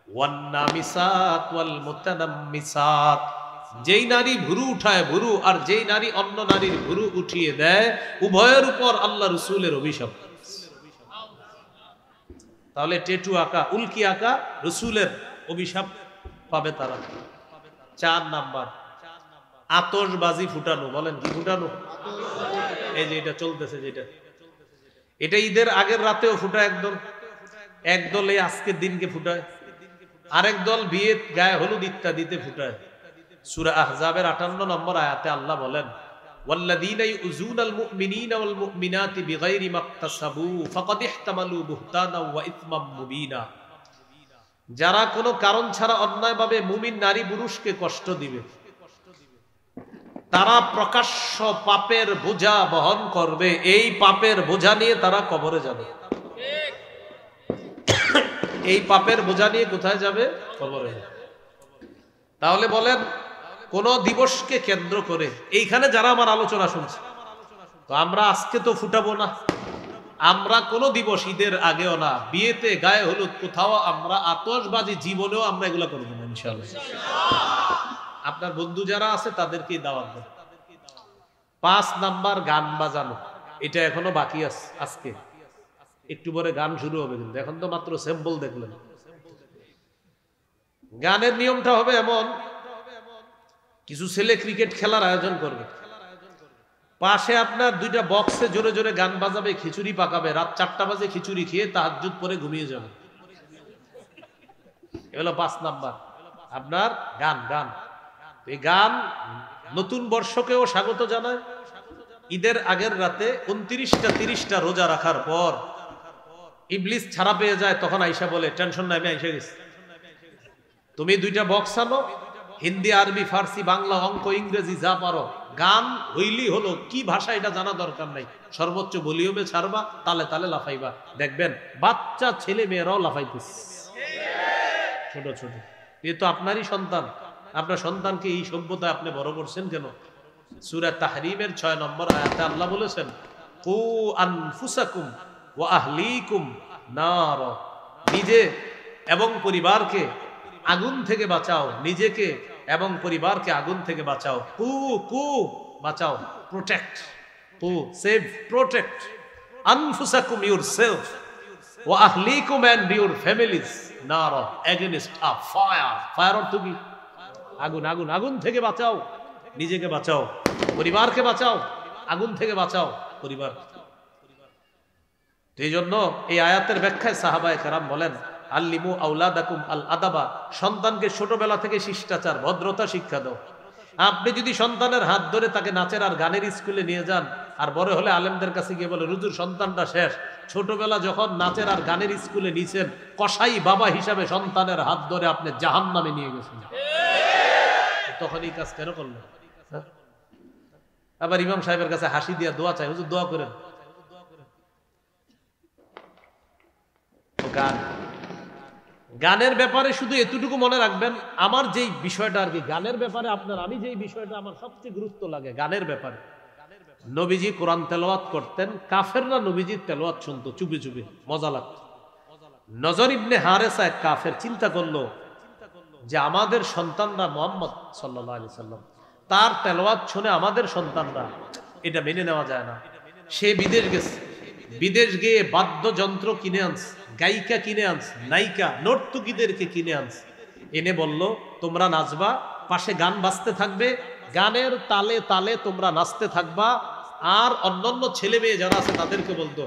ওয়ান নামিসাত ওয়াল মুতানাম্মিসাত, যেই নারী ভুরু উঠায় ভুরু, আর যেই নারী অন্য নারীর ভুরু উঠিয়ে দেয়, উভয়ের উপর আল্লাহ রাসূলের অভিশাপ। তাহলে টেটু আঁকা, উল্কি আঁকা, রাসূলের অভিশাপ পাবে তারা। 4 নাম্বার, আতশবাজি ফুটানো। বলেন কি ফুটানো? এই যে এটা চলতেছে, যেটা এটা ঈদের আগের রাতেও ফুটায় একদল এই আজকের দিনকে ফুটায়, আরেক দল বিয়ে, গায়ে হলুদ ইত্যাদিতে ফুটায়। সূরা আহজাবের 58 নম্বর আয়াতে আল্লাহ বলেন, ওয়াল্লাযীনা ইউযুনাল মুমিনিনা ওয়াল মুমিনাতি বিগাইরি মাকতাসাবু ফাকাদ ইহতামালু বুহতানাও ওয়া ইসমাম মুবিনা। যারা কোনো কারণ ছাড়া অন্যায়ভাবে মুমিন নারী পুরুষকে কষ্ট দিবে, তারা প্রকাশ্য পাপের বোঝা বহন করবে। এই পাপের বোঝা নিয়ে তারা কবরে যাবে। এই পাপের বোঝা নিয়ে কোথায় যাবে? কবরে যাবে। তাহলে বলেন, কোন দিবসকে কেন্দ্র করে এইখানে যারা আমার আলোচনা শুনছে, তো আমরা আজকে তো ফুটাবো না, আমরা কোন দিবস ঈদের আগেও না, বিয়েতে, গায়ে হলুদ, কোথাও আমরা আতশবাজি জীবনেও আমরা এগুলা করবো না ইনশাআল্লাহ। আপনার বন্ধু যারা আছে তাদেরকেই দাওয়াত দেন। 5 নাম্বার, গান বাজানো। এটা এখনো বাকি আছে। আজকে একটু পরে গান শুরু হবে, কিন্তু এখন তো মাত্র স্যাম্পল দেখলেন। গানের নিয়মটা হবে এমন, কিছু ছেলে ক্রিকেট খেলার আয়োজন করবে, পাশে আপনার 2টা বক্সে জোরে জোরে গান বাজাবে, খিচুড়ি পাকাবে, রাত 4টা বাজে খিচুড়ি খেয়ে তাহাজ্জুদ পরে ঘুমিয়ে যাবে। এগুলো 5 নাম্বার আপনার গান। গান, এই গান নতুন বর্ষকেও স্বাগত জানায়। ঈদের আগের রাতে 29টা 30টা রোজা রাখার পর ইবলিস ছাড়া পেয়ে যায়, তখন আয়েশা বলে, টেনশন নাই, আমি আয়েশা গেছি, তুমি 2টা বক্স আনো, হিন্দি, আরবি, ফার্সি, বাংলা, অঙ্ক, ইংরেজি যা পারো, গান হইলি হলো, কি ভাষা এটা জানা দরকার নাই, সর্বোচ্চ ভলিউমে ছাড়বা, তালে তালে লাফাইবা, দেখবেন বাচ্চা ছেলে মেয়েরাও লাফাইতেছে, ছোট ছোট। এ তো আপনারই সন্তান, আপনার সন্তানকে এই সভ্যতায় আপনি বড় করছেন কেন? সূরা তাহরিমের 6 নম্বর আয়াতে আল্লাহ বলেছেন, কু আনফুসাকুম ওয়া আহলিকুম নার, নিজে এবং পরিবারকে আগুন থেকে বাঁচাও, নিজেকে এবং পরিবারকে আগুন থেকে বাঁচাও। কু কু বাঁচাও, প্রোটেক্ট, কু সেভ, প্রোটেক্ট আনফুসাকুম ইউরসেলফ ওয়া আহলিকুম এন্ড ইউর ফ্যামিলিজ নার এগেইনস্ট আ ফায়ার। ফায়ার অর্থ কি? আগুন। আগুন, আগুন থেকে বাঁচাও, নিজেকে বাঁচাও, পরিবারকে বাঁচাও, আগুন থেকে বাঁচাও পরিবার। এই জন্য এই আয়াতের ব্যাখ্যায় সাহাবায়ে কেরাম বলেন, আল্লিমু আওলাদাকুম আল আদাবা, সন্তানকে ছোটবেলা থেকে শিষ্টাচার, ভদ্রতা শিক্ষা দাও। আপনি যদি সন্তানের হাত ধরে তাকে নাচের আর গানের স্কুলে নিয়ে যান, আর বড় হলে আলেমদের কাছে গিয়ে বলে, হুজুর সন্তানটা শেষ, ছোটবেলা যখন নাচের আর গানের স্কুলে নিছেন, কসাই বাবা হিসাবে সন্তানের হাত ধরে আপনি জাহান্নামে নিয়ে গেছেন, তখন এই কাজ কেন করলেন? আবার ইমাম সাহেবের কাছে হাসি দিয়া দোয়া চাই, হুজুর দোয়া করেন। গান, গানের ব্যাপারে শুধু এতটুকু মনে রাখবেন, আমার যেই বিষয়টা আর কি গানের ব্যাপারে আপনার, আমি যেই বিষয়টা আমার সবচেয়ে গুরুত্ব লাগে গানের ব্যাপারে, নবীজি কোরআন তেলাওয়াত করতেন, কাফেররা নবীজির তেলাওয়াত শুনতো চুপি চুপি, মজা লাগতো। নজর ইবনে হারেসা এক কাফের চিন্তা করলো যে আমাদের সন্তানরা মুহাম্মদ সাল্লাল্লাহু আলাইহি সাল্লাম, তার তেলাওয়াত শুনে আমাদের সন্তানরা, এটা মেনে নেওয়া যায় না। সে বিদেশ গেছে, বিদেশ গিয়ে বাদ্যযন্ত্র কিনে আনছে, গায়িকা কিনে আনছে, নায়িকা নর্তকীদেরকে কিনে আনছে, এনে বলল তোমরা নাচবা, পাশে গান বাজতে থাকবে, গানের তালে তালে তোমরা নাচতে থাকবা, আর অন্যান্য ছেলে মেয়ে যারা আছে তাদেরকে বলতো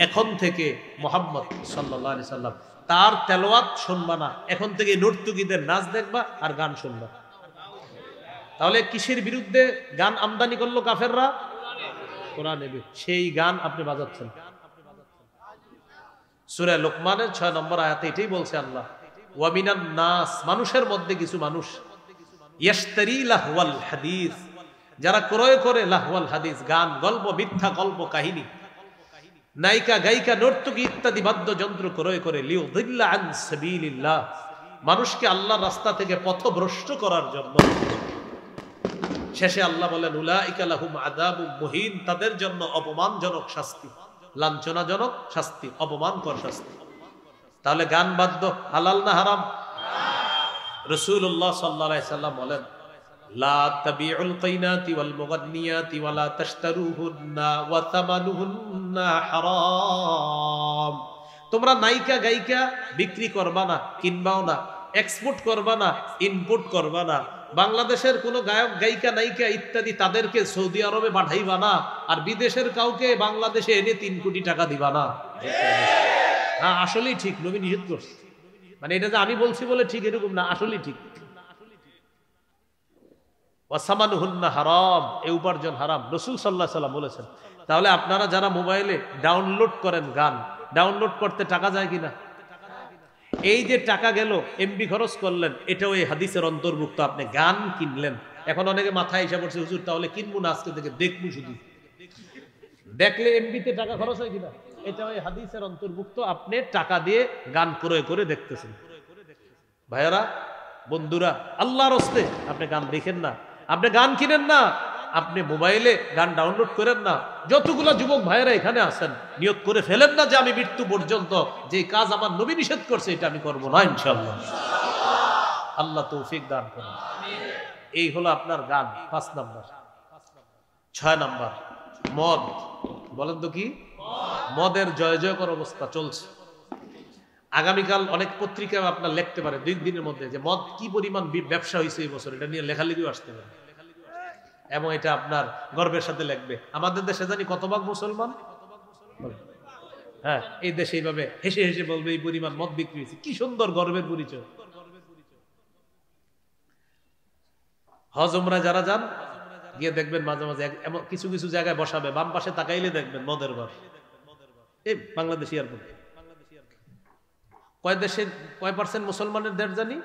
এখন থেকে মুহাম্মদ সাল্লাল্লাহু আলাইহি সাল্লাম তার তেলাওয়াত শুনবা না, এখন থেকে নর্তকীদের নাচ দেখবা আর গান শুনবা। তাহলে কিসের বিরুদ্ধে গান আমদানি করলো কাফেররা? কোরআন। সেই গান আপনি বাজাচ্ছেন। সূরা লোকমানের 6 নম্বর আয়াতে এটাই বলছে আল্লাহ, ওয়া মিনান নাস, মানুষের মধ্যে কিছু মানুষ, ইয়াশতারি লাহওয়াল হাদিস, যারা ক্রয় করে লাহওয়াল হাদিস, গান, গল্প, মিথ্যা গল্প, কাহিনী, নায়িকা গায়িকা নর্তকী ইত্যাদি বাদ্যযন্ত্র ক্রয় করে লিউযিল্লা আন সাবিলিল্লাহ, মানুষকে আল্লাহর রাস্তা থেকে পথভ্রষ্ট করার জন্য। শেষে আল্লাহ বলেন উলাইকা লাহুম আযাবুম মুহিন, তাদের জন্য অপমানজনক শাস্তি, লাঞ্ছনাজনক শাস্তি, অপমানকর শাস্তি। তাহলে গান বাদ্য হালাল না হারাম? রাসূলুল্লাহ সাল্লাল্লাহু আলাইহি সাল্লাম বলেন লা তাবিউল কাইনাতি ওয়াল মুগান্নিয়াতি ওয়ালা তাশতারুহুন্না ওয়া তামানুহুন্না হারাম। তোমরা নায়িকা গায়িকা বিক্রি করবা না, কিনবাও না, এক্সপোর্ট করবা না, ইম্পোর্ট করবা না। বাংলাদেশের কোন গায়ক গায়িকা নায়িকা ইত্যাদি তাদেরকে সৌদি আরবে পাঠাইবা না, আর বিদেশের কাউকে বাংলাদেশে এনে 3 কোটি টাকা দিবা না। হ্যাঁ, আসলেই ঠিক, নবী নিষেধ করছে। মানে এটা যে আমি বলছি বলে ঠিক এরকম না, আসলেই ঠিক। ওয়াসামানুহুন্না হারাম, এই উপার্জন হারাম, রাসূল সাল্লাল্লাহু আলাইহি সাল্লাম বলেছেন। তাহলে আপনারা যারা মোবাইলে ডাউনলোড করেন গান, ডাউনলোড করতে টাকা যায় কিনা? এই যে টাকা গেল, এমবি খরচ করলেন, এটাও এই হাদিসের অন্তর্ভুক্ত। আপনি গান কিনলেন, এখন অনেকে মাথায় এসে পড়ছে হুজুর তাহলে কিনবো না, আজকে থেকে দেখবো, শুধু দেখলে এমবিতে টাকা খরচ হয় কিনা, এটাও এই হাদিসের অন্তর্ভুক্ত। আপনি টাকা দিয়ে গান ক্রয় করে দেখতেছেন। ভাইয়ারা, বন্ধুরা, আল্লাহর হস্তে আপনি গান দেখেন না, আপনি গান কিনেন না, আপনি মোবাইলে গান ডাউনলোড করেন না। যতগুলা যুবক ভাইয়েরা এখানে আছেন, নিয়ত করে ফেলেন না যে আমি মৃত্যু পর্যন্ত যে কাজ আমার নবী নিষেধ করছে এটা আমি করব না, ইনশাআল্লাহ। আল্লাহ তৌফিক দান করেন। এই হলো আপনার গান, 5 নাম্বার। 6 নাম্বার মদ। বলেন তো কি? মদের জয় জয়কর অবস্থা চলছে। আগামীকাল অনেক পত্রিকায় আপনার লিখতে পারে 2 দিনের মধ্যে যে মদ কি পরিমাণ ব্যবসা হয়েছে এই বছর, এটা নিয়ে লেখালেখিও আসতে পারে, এবং এটা আপনার গর্বের সাথে লিখবে। আমাদের দেশে জানি কত ভাগ মুসলমান? হ্যাঁ, এই দেশে এইভাবে হেসে হেসে বলবে এই পরিমাণ মদ বিক্রি হয়েছে। কি সুন্দর গর্বের পরিচয়। হজ উমরা যারা যান, গিয়ে দেখবেন মাঝে মাঝে এমন কিছু কিছু জায়গায় বসাবে, বাম পাশে তাকাইলে দেখবেন মদের বার। এই বাংলাদেশ এয়ারপোর্টে কয় পার্সেন্ট মুসলমানের দেশ জানি?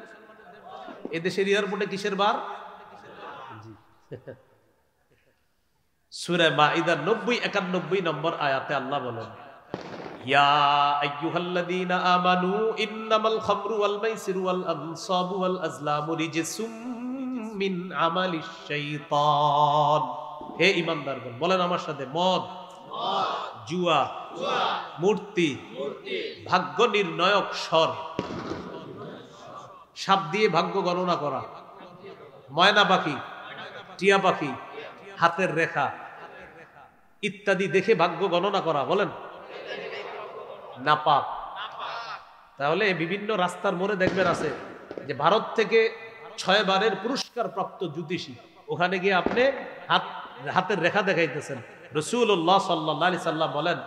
এদেশের এয়ারপোর্টে কিসের বার? সূরা মাইদার 90-91 নম্বর আয়াতে আল্লাহ বলেন ইয়া আইয়ুহাল্লাযীনা আমানু ইন্নামাল খামরু ওয়াল মাইসিরু ওয়াল আনসাবু ওয়াল আজলামু রিজসুম মিন আমালিশ শাইতান। হে ঈমানদারগণ, বলেন আমার সাথে, মদ, জুয়া, মূর্তি, ভাগ্য নির্ণয়ক স্বর, সাপ দিয়ে ভাগ্য গণনা করা, ময়না পাখি, টিয়া পাখি, হাতের রেখা ইত্যাদি দেখে ভাগ্য গণনা করা, বলেন নাপাক। তাহলে বিভিন্ন রাস্তার মোড়ে দেখবেন আছে যে ভারত থেকে 6 বারের পুরস্কার প্রাপ্ত জ্যোতিষী, ওখানে গিয়ে আপনি হাতের রেখা দেখাইতেছেন। রাসূলুল্লাহ সাল্লাল্লাহু আলাইহি সাল্লাম বলেন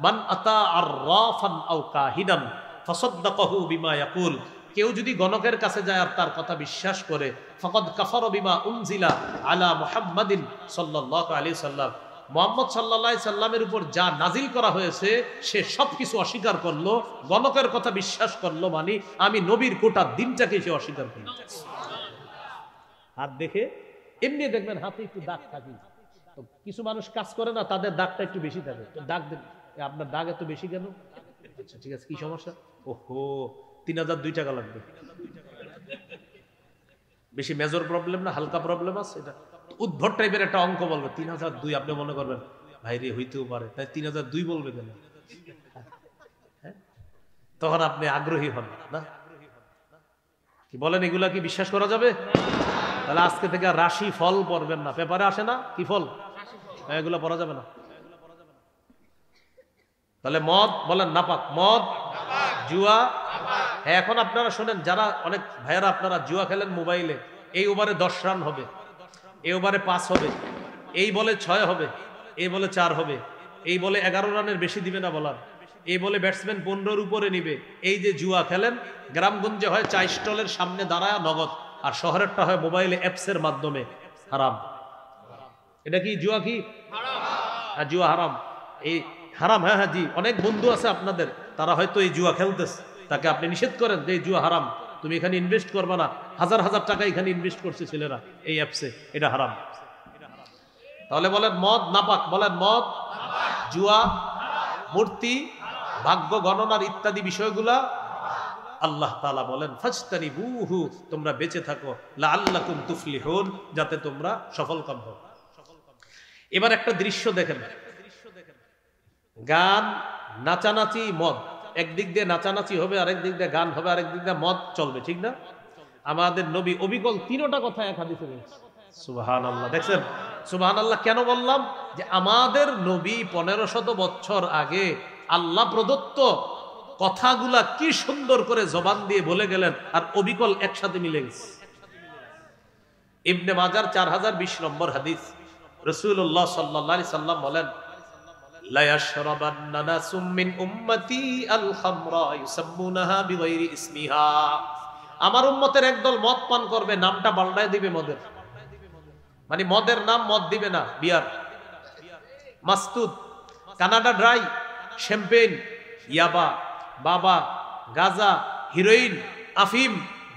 মান আতা আররাফান আও কাহিনান ফাসাদদাকাহু বিমা ইয়াকুল, কেউ যদি গণকের কাছে যায় আর তার কথা বিশ্বাস করে, ফাকাদ কাফারা বিমা উনজিলা আলা মুহাম্মাদিন সাল্লাল্লাহু আলাইহি সাল্লাম, মুহাম্মদ সাল্লাল্লাহু আলাইহি সাল্লামের উপর যা নাজিল করা হয়েছে সে সবকিছু অস্বীকার করলো। গণকের কথা বিশ্বাস করলো মানে আমি নবীর গোটা দিনটাকে সে অস্বীকার করলো। হাত দেখে এমনি দেখবেন হাতে একটু দাগ থাকে, তো কিছু মানুষ কাজ করে না, তাদের দাগটা একটু বেশি থাকে। তো দাগ দেন, আপনার দাগ এত বেশি কেন? আচ্ছা ঠিক আছে, কি সমস্যা? ওহো, 3002 টাকা লাগবে। বেশি মেজর প্রবলেম না, হালকা প্রবলেম আছে? এটা উদ্ভট টাইপের একটা অঙ্ক বলবে 3002। আপনি মনে করবেন ভাই রে হইতেও পারে, তাই 3002 বলবে কেন? তখন আপনি আগ্রহী হন না, কি বলেন? এগুলা কি বিশ্বাস করা যাবে? তাহলে আজকে থেকে রাশি ফল পড়বেন না। পেপারে আসে না কি ফল, এগুলো পড়া যাবে না। তাহলে মদ, বলেন নাপাক, মদ, জুয়া। হ্যাঁ, এখন আপনারা শোনেন, যারা অনেক ভাইয়ারা আপনারা জুয়া খেলেন মোবাইলে, এই ওভারে 10 রান হবে, এই ওভারে 5 হবে, এই বলে 6 হবে, এই বলে 4 হবে, এই বলে 11 রানের বেশি দিবে না বলার, এই বলে ব্যাটসম্যান 15-র উপরে নিবে। এই যে জুয়া খেলেন, গ্রামগঞ্জে হয় চা স্টলের সামনে দাঁড়ায় নগদ, আর শহরেরটা হয় মোবাইলে অ্যাপসের মাধ্যমে। হারাম। এটা কি জুয়া? কি হারাম? জুয়া হারাম। এই হারাম। হ্যাঁ হ্যাঁ জি, অনেক বন্ধু আছে আপনাদের, তারা হয়তো এই জুয়া খেলতেছে, তাকে আপনি নিষেধ করেন যে এই জুয়া হারাম, তুমি এখানে ইনভেস্ট করবা না। হাজার হাজার টাকা এখানে ইনভেস্ট করছে ছেলেরা এই অ্যাপসে, এটা হারাম। তাহলে বলেন মদ নাপাক, বলেন মদ, জুয়া, মূর্তি, ভাগ্য গণনার ইত্যাদি বিষয়গুলা আল্লাহ তাআলা বলেন ফাজতানিবুহু, তোমরা বেঁচে থাকো, লাআল্লাকুম তুফলিহুন, যাতে তোমরা সফলকাম হও। এবার একটা দৃশ্য দেখেন, গান, নাচানাচি, মদ, একদিক দিয়ে নাচানাচি হবে, আরেক দিক দিয়ে গান হবে, আরেক দিক দিয়ে মদ চলবে, ঠিক না? আমাদের নবী অবিকল তিনটা কথা এক হাদিসে বলেছেন। সুবহানাল্লাহ। দেখছেন সুবহানাল্লাহ কেন বললাম? যে আমাদের নবী 1500 বছর আগে আল্লাহ প্রদত্ত কথাগুলা কি সুন্দর করে জবান দিয়ে বলে গেলেন, আর অবিকল একসাথে মিলে গেছে। ইবনে মাজার 4020 নম্বর হাদিস, রাসূলুল্লাহ সাল্লাল্লাহু আলাইহি সাল্লাম বলেন, লা ইয়াশরাবান্না নাসুম মিন উম্মতি আল খামরা ইউসাম্মুনাহা বিগাইরি ইসমিহা। আমার উম্মতের একদল মদ পান করবে, নামটা পাল্টায় দিবে মদের, মানে মদের নাম মদ দিবে না, বিয়ার, মাস্তুদ, কানাডা ড্রাই, শ্যাম্পেন, ইয়াবা, বাবা, গাজা, হিরোইন, আফিম,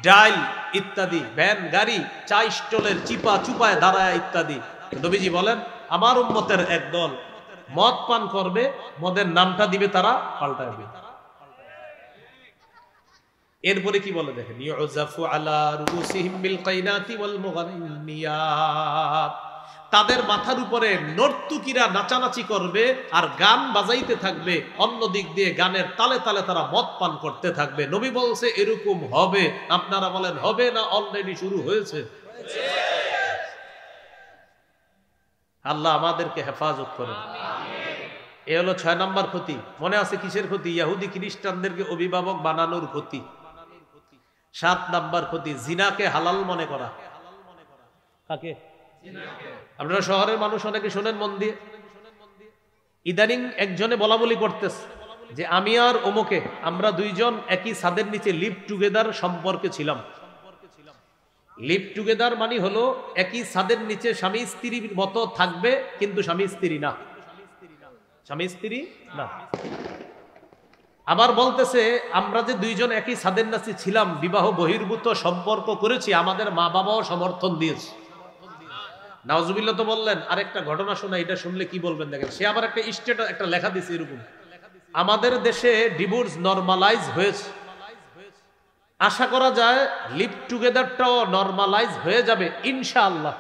ডাইল ইত্যাদি, ভ্যান, গাড়ি, চা স্টলের চিপা চুপায় দাঁড়ায় ইত্যাদি। নবীজি বলেন আমার উম্মতের একদল মদ পান করবে, মদের নামটা দিবে তারা পাল্টাবে। এরপরে কি বলে দেখেন, ইউজাফু আলা রুসিহিম বিল কাইনাতি ওয়াল মুগান্নিয়াত, তাদের মাথার উপরে নর্তুকিরা নাচানাচি করবে আর গান বাজাইতে থাকবে, অন্য দিক দিয়ে গানের তালে তালে তারা মদ পান করতে থাকবে। নবী বলছে এরকম হবে, আপনারা বলেন হবে না অলরেডি শুরু হয়েছে? আল্লাহ আমাদেরকে হেফাজত করেন। এ হলো 6 নম্বর ক্ষতি। মনে আছে কিসের ক্ষতি? ইহুদি খ্রিস্টানদেরকে অভিভাবক বানানোর ক্ষতি। 7 নম্বর ক্ষতি, জিনাকে হালাল মনে করা। কাকে? আপনারা শহরের মানুষ অনেকে শোনেন মন দিয়ে, ইদানিং একজনে বলা বলি করতেছে যে আমি আর অমুকে আমরা দুইজন একই ছাদের নিচে লিভ টুগেদার সম্পর্কে ছিলাম। লিভ টুগেদার মানে হলো একই ছাদের নিচে স্বামী স্ত্রীর মতো থাকবে, কিন্তু স্বামী স্ত্রী না, স্বামী স্ত্রী না। আবার বলতেছে আমরা যে দুইজন একই ছাদের নিচে ছিলাম, বিবাহ বহির্ভূত সম্পর্ক করেছি, আমাদের মা বাবাও সমর্থন দিয়েছে। নাউজুবিল্লাহ তো বললেন। আরেকটা ঘটনা শোনা, এটা শুনলে কি বলবেন দেখেন। সে আবার একটা স্টেটাস, একটা লেখা দিছে এরকম, আমাদের দেশে ডিভোর্স নরমালাইজ হয়েছে, আশা করা যায় লিভ টুগেদারটাও নরমালাইজ হয়ে যাবে ইনশাআল্লাহ।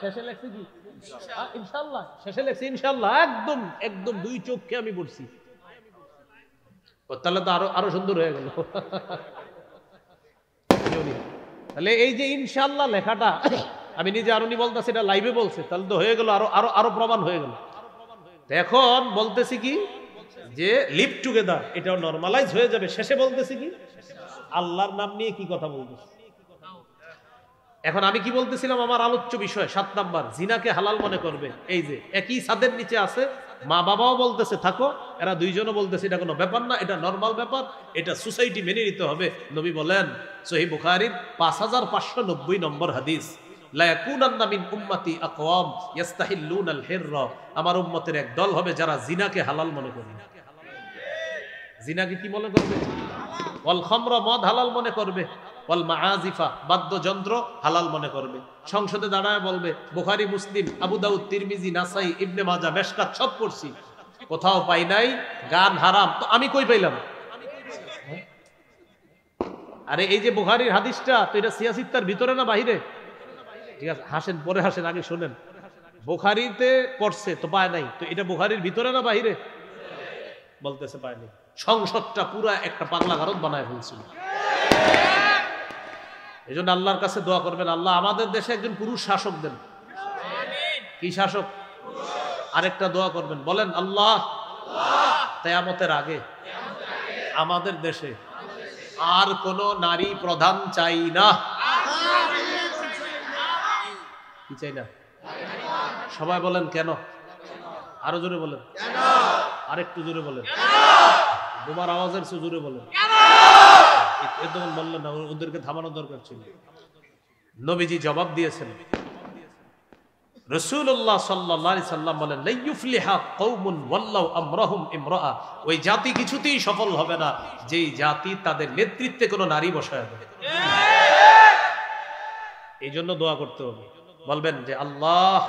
শেষে লেখছে কি ইনশাআল্লাহ? শেষে লেখছে ইনশাআল্লাহ, একদম একদম দুই চোখে আমি পড়ছি। তাহলে তো আরো সুন্দর হয়ে গেল। তাহলে এই যে ইনশাআল্লাহ লেখাটা আমি নিজে আরো বলতেছি, এটা লাইভে বলছে, তাহলে তো হয়ে গেল, আরো প্রমাণ হয়ে গেল। এখন বলতেছি কি যে লিভ টুগেদার এটাও নরমালাইজ হয়ে যাবে। শেষে বলতেছি কি আল্লাহর নাম নিয়ে কি কথা বলতেছি। এখন আমি কি বলতেছিলাম, আমার আলোচ্য বিষয় 7 নাম্বার, জিনাকে হালাল মনে করবে। এই যে একই ছাদের নিচে আছে, মা বাবাও বলতেছে থাকো, এরা দুইজনও বলতেছে এটা কোনো ব্যাপার না, এটা নরমাল ব্যাপার, এটা সোসাইটি মেনে নিতে হবে। নবী বলেন সহিহ বুখারীর 5590 নম্বর হাদিস, লা ইয়াকুনান্না মিন উম্মতি আকওয়াম ইস্তাহিল্লুনাল হিররা, আমার উম্মতের এক দল হবে যারা জিনাকে হালাল মনে করবে। জিনাকে কি মনে করবে? ওয়াল খামরা, মদ হালাল মনে করবে। ওয়াল মাআজিফা, বাদ্যযন্ত্র হালাল মনে করবে। সংসদে দাঁড়ায় বলবে বুখারী, মুসলিম, আবু দাউদ, তিরমিজি, নাসাই, ইবনে মাজাহ, মেশকাত সব পড়ছি, কোথাও পাই নাই গান হারাম। তো আমি কই পাইলাম? আরে এই যে বুখারীর হাদিসটা, তো এটা সিয়াসিত্তার ভিতরে না বাহিরে? ঠিক আছে, হাসেন, পরে হাসেন, আগে শোনেন। বুখারীতে পড়ছে তো পায় নাই, তো এটা বুখারীর ভিতরে না বাহিরে? বলতেছে পায় নাই। সংসদটা পুরা একটা পাগলা গারদ বানায় ফেলছিল। এই জন্য আল্লাহর কাছে দোয়া করবেন, আল্লাহ আমাদের দেশে একজন পুরুষ শাসক দেন। কি শাসক? আরেকটা দোয়া করবেন, বলেন আল্লাহ কিয়ামতের আগে আমাদের দেশে আর কোন নারী প্রধান চাই না। কি চাই না? সবাই বলেন কেন? আরো জোরে বলেন, আরেকটু জোরে বলেন, তোমার আওয়াজের চেয়ে জোরে বলেন। এতক্ষণ বললেন না, ওদেরকে থামানোর দরকার ছিল। নবীজি জবাব দিয়েছেন, রাসূলুল্লাহ সাল্লাল্লাহু আলাইহি সাল্লাম বলেন, লা ইউফলিহা কওমুন ওয়াল্লাহু আমরাহুম ইমরাআ, ওই জাতি কিছুতেই সফল হবে না যেই জাতি তাদের নেতৃত্বে কোনো নারী বসায় দেয়। এই জন্য দোয়া করতে হবে, বলবেন যে আল্লাহ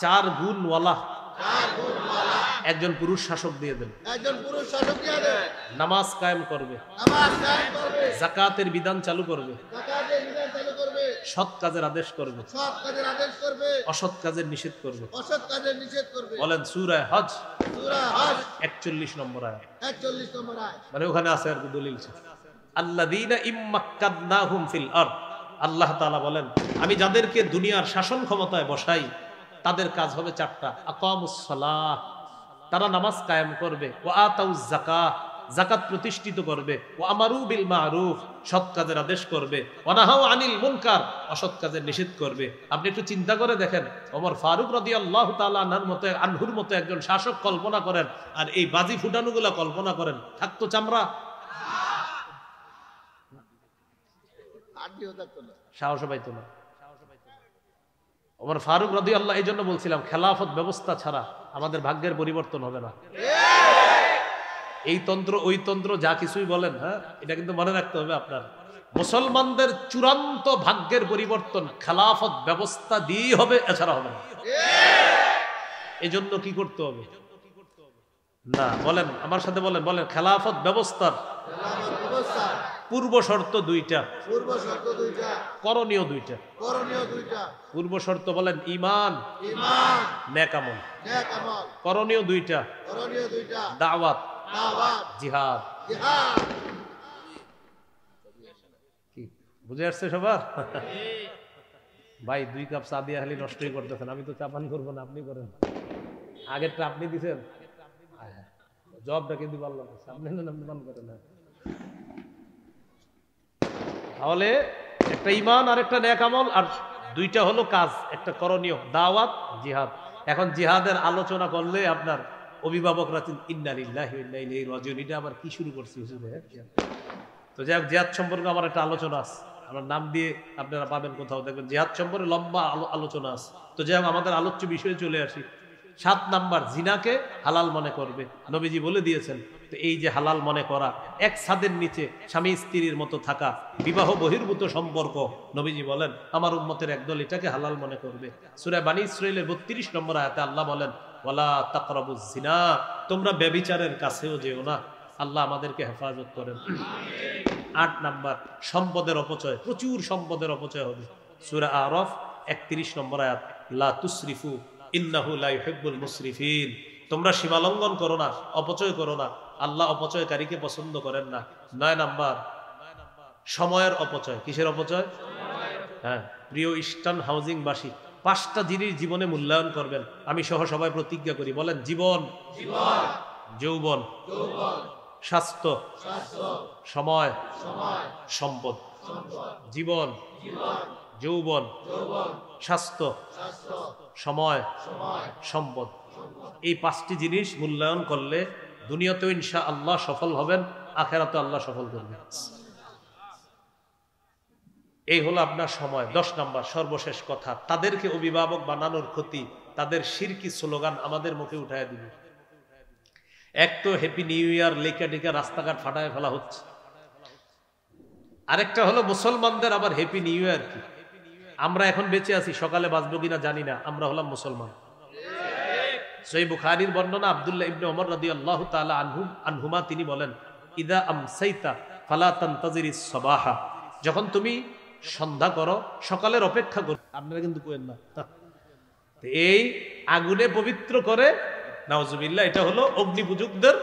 4 গুণওয়ালা একজন পুরুষ শাসক দিয়ে দেন, একজন পুরুষ শাসক দিয়ে দেন, নামাজ কায়েম করবে, নামাজ কায়েম করবে, যাকাতের বিধান চালু করবে, যাকাতের বিধান চালু করবে, সৎ কাজের আদেশ করবে, সৎ কাজের আদেশ করবে, অসৎ কাজের নিষেধ করবে। অসৎ কাজের নিষেধ করবে। বলেন সূরা হজ সূরা হজ 41 নম্বর আয়াত। 41 নম্বর আয়াত। মানে ওখানে আছে আর কি দলিল আছে, আল্লাযীনা ইম্মাক্কাদনাহুম ফিল আরদ। আল্লাহ তাআলা বলেন আমি যাদেরকে দুনিয়ার শাসন ক্ষমতায় বসাই তাদের কাজ হবে চারটা। আকামুস সালাহ, তারা নামাজ কায়েম করবে, ওয়া আতাউজ যাকাত, যাকাত প্রতিষ্ঠিত করবে, ওয়া আমারু বিল মারুফ, সৎ কাজের আদেশ করবে, ওয়া নাহাউ আনিল মুনকার, অসৎ কাজের নিষেধ করবে। আপনি একটু চিন্তা করে দেখেন, ওমর ফারুক রাদিয়াল্লাহু তাআলা আনহুর মতো একজন শাসক কল্পনা করেন, আর এই বাজি ফুটানোগুলা কল্পনা করেন, থাকতো চামড়া, আদিও থাকতো না, সাহস পাইতো না। ওমর ফারুক রাদিয়াল্লাহু, এই জন্য বলছিলাম খেলাফত ব্যবস্থা ছাড়া আমাদের ভাগ্যের পরিবর্তন হবে না। এই তন্ত্র ওই তন্ত্র যা কিছুই বলেন, হ্যাঁ, এটা কিন্তু মনে রাখতে হবে আপনার, মুসলমানদের চূড়ান্ত ভাগ্যের পরিবর্তন খেলাফত ব্যবস্থা দিয়েই হবে, এছাড়া হবে না। এই জন্য কি করতে হবে না বলেন, আমার সাথে বলেন, বলেন খেলাফত ব্যবস্থার পূর্ব শর্ত দুইটা, পূর্ব শর্ত দুইটা, করণীয় দুইটা। করণীয় দুইটা। পূর্ব শর্ত বলেন ঈমান, ঈমান, নেক আমল। নেক আমল। করণীয় দুইটা, করণীয় দুইটা, দাওয়াত, দাওয়াত, জিহাদ। জিহাদ। কি বুঝে আসছে সবার? ভাই 2 কাপ চা দিয়ে খালি নষ্টই করতেছেন, আমি তো চা পানি করবো না, আপনি করেন। আগেরটা আপনি দিছেন, জবটা কিন্তু পারলাম না, সামনে নাম করেন না। তাহলে একটা ঈমান আর একটা নেক আমল, আর দুইটা হলো কাজ, একটা করণীয় দাওয়াত, জিহাদ। এখন জিহাদের আলোচনা করলে আপনার অভিভাবকরা ইন্না লিল্লাহি ওয়া ইন্না ইলাইহি রাজিউন, এটা আবার কি শুরু করছি হুজুর? তো যাই হোক, জিহাদ সম্পর্কে আমার একটা আলোচনা আছে, আমার নাম দিয়ে আপনারা পাবেন কোথাও, দেখবেন জিহাদ সম্পর্কে লম্বা আলোচনা আছে। তো যাই হোক, আমাদের আলোচ্য বিষয়ে চলে আসি। 7 নাম্বার, জিনাকে হালাল মনে করবে, নবীজি বলে দিয়েছেন। তো এই যে হালাল মনে করা, এক ছাদের নিচে স্বামী স্ত্রীর মতো থাকা, বিবাহ বহির্ভূত সম্পর্ক, নবীজি বলেন আমার উম্মতের একদল এটাকে হালাল মনে করবে। সূরা বনী ইসরাঈলের 32 নম্বর আয়াতে আল্লাহ বলেন ওয়ালা তাকরাবুজ জিনা, তোমরা ব্যভিচারের কাছেও যেও না। আল্লাহ আমাদেরকে হেফাজত করেন। 8 নাম্বার, সম্পদের অপচয়, প্রচুর সম্পদের অপচয় হবে। সূরা আরাফ 31 নম্বর আয়াত, লা তুসরিফু ইন্নাহু লা ইউহিব্বুল মুসরিফিন, তোমরা সীমা লঙ্ঘন করো না, অপচয় করো না, আল্লাহ অপচয়কারীকে পছন্দ করেন না। 9 নাম্বার, সময়ের অপচয়। কিসের অপচয়? হ্যাঁ, প্রিয় ইস্টার্ন হাউজিং বাসী, 5টা জিনিস জীবনে মূল্যায়ন করবেন। আমি সহ সবাই প্রতিজ্ঞা করি, বলেন জীবন, যৌবন, স্বাস্থ্য, সময়, সম্পদ। জীবন, যৌবন, স্বাস্থ্য, সময়, সম্পদ। এই 5টি জিনিস মূল্যায়ন করলে দুনিয়াতেও ইনশাআল্লাহ সফল হবেন, আখিরাতেও আল্লাহ সফল করবেন। এই হলো আপনার সময়। 10 নাম্বার, সর্বশেষ কথা, তাদেরকে অভিভাবক বানানোর ক্ষতি, তাদের শিরকি স্লোগান আমাদের মুখে উঠায় দিবে। এক তো হ্যাপি নিউ ইয়ার লেখা টেখা রাস্তাঘাট ফাটায় ফেলা হচ্ছে, আরেকটা হলো মুসলমানদের আবার হ্যাপি নিউ ইয়ার কি? আমরা এখন বেঁচে আছি, সকালে বাঁচবো কিনা জানি না, আমরা হলাম মুসলমান। সহিহ বুখারীর বর্ণনা, আব্দুল্লাহ ইবনে ওমর রাদিয়াল্লাহু তাআলা আনহুমা তিনি বলেন ইদা আমসাইতা ফালা তানতাজিরিস সাবাহা, যখন তুমি সন্ধ্যা করো সকালের অপেক্ষা করো। আপনারা কিন্তু কোয়েন না, এই আগুনে পবিত্র করে নাউজুবিল্লাহ, এটা হলো অগ্নিপূজকদের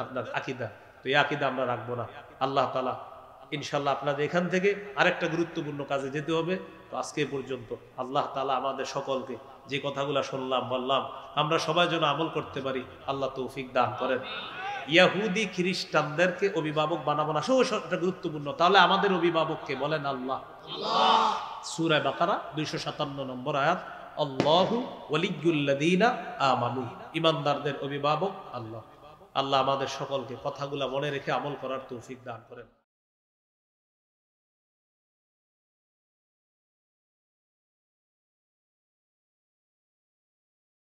আপনার আকীদা। তো এই আকীদা আমরা রাখবো না। আল্লাহ তাআলা ইনশাআল্লাহ আপনাদের এখান থেকে আরেকটা গুরুত্বপূর্ণ কাজে যেতে হবে। তো আজকে পর্যন্ত আল্লাহ তাআলা আমাদের সকলকে যে কথাগুলো শুনলাম বললাম আমরা সবাই যেন আমল করতে পারি, আল্লাহ তৌফিক দান করেন। ইহুদি খ্রিস্টানদেরকে অভিভাবক বানাবো না, এটা গুরুত্বপূর্ণ। তাহলে আমাদের অভিভাবককে বলেন আল্লাহ। সূরা বাকারা 257 নম্বর আয়াত, আল্লাহু ওয়ালিয়্যুল্লাযীনা আমানু, ঈমানদারদের অভিভাবক আল্লাহ। আল্লাহ আমাদের সকলকে কথাগুলো মনে রেখে আমল করার তৌফিক দান করেন।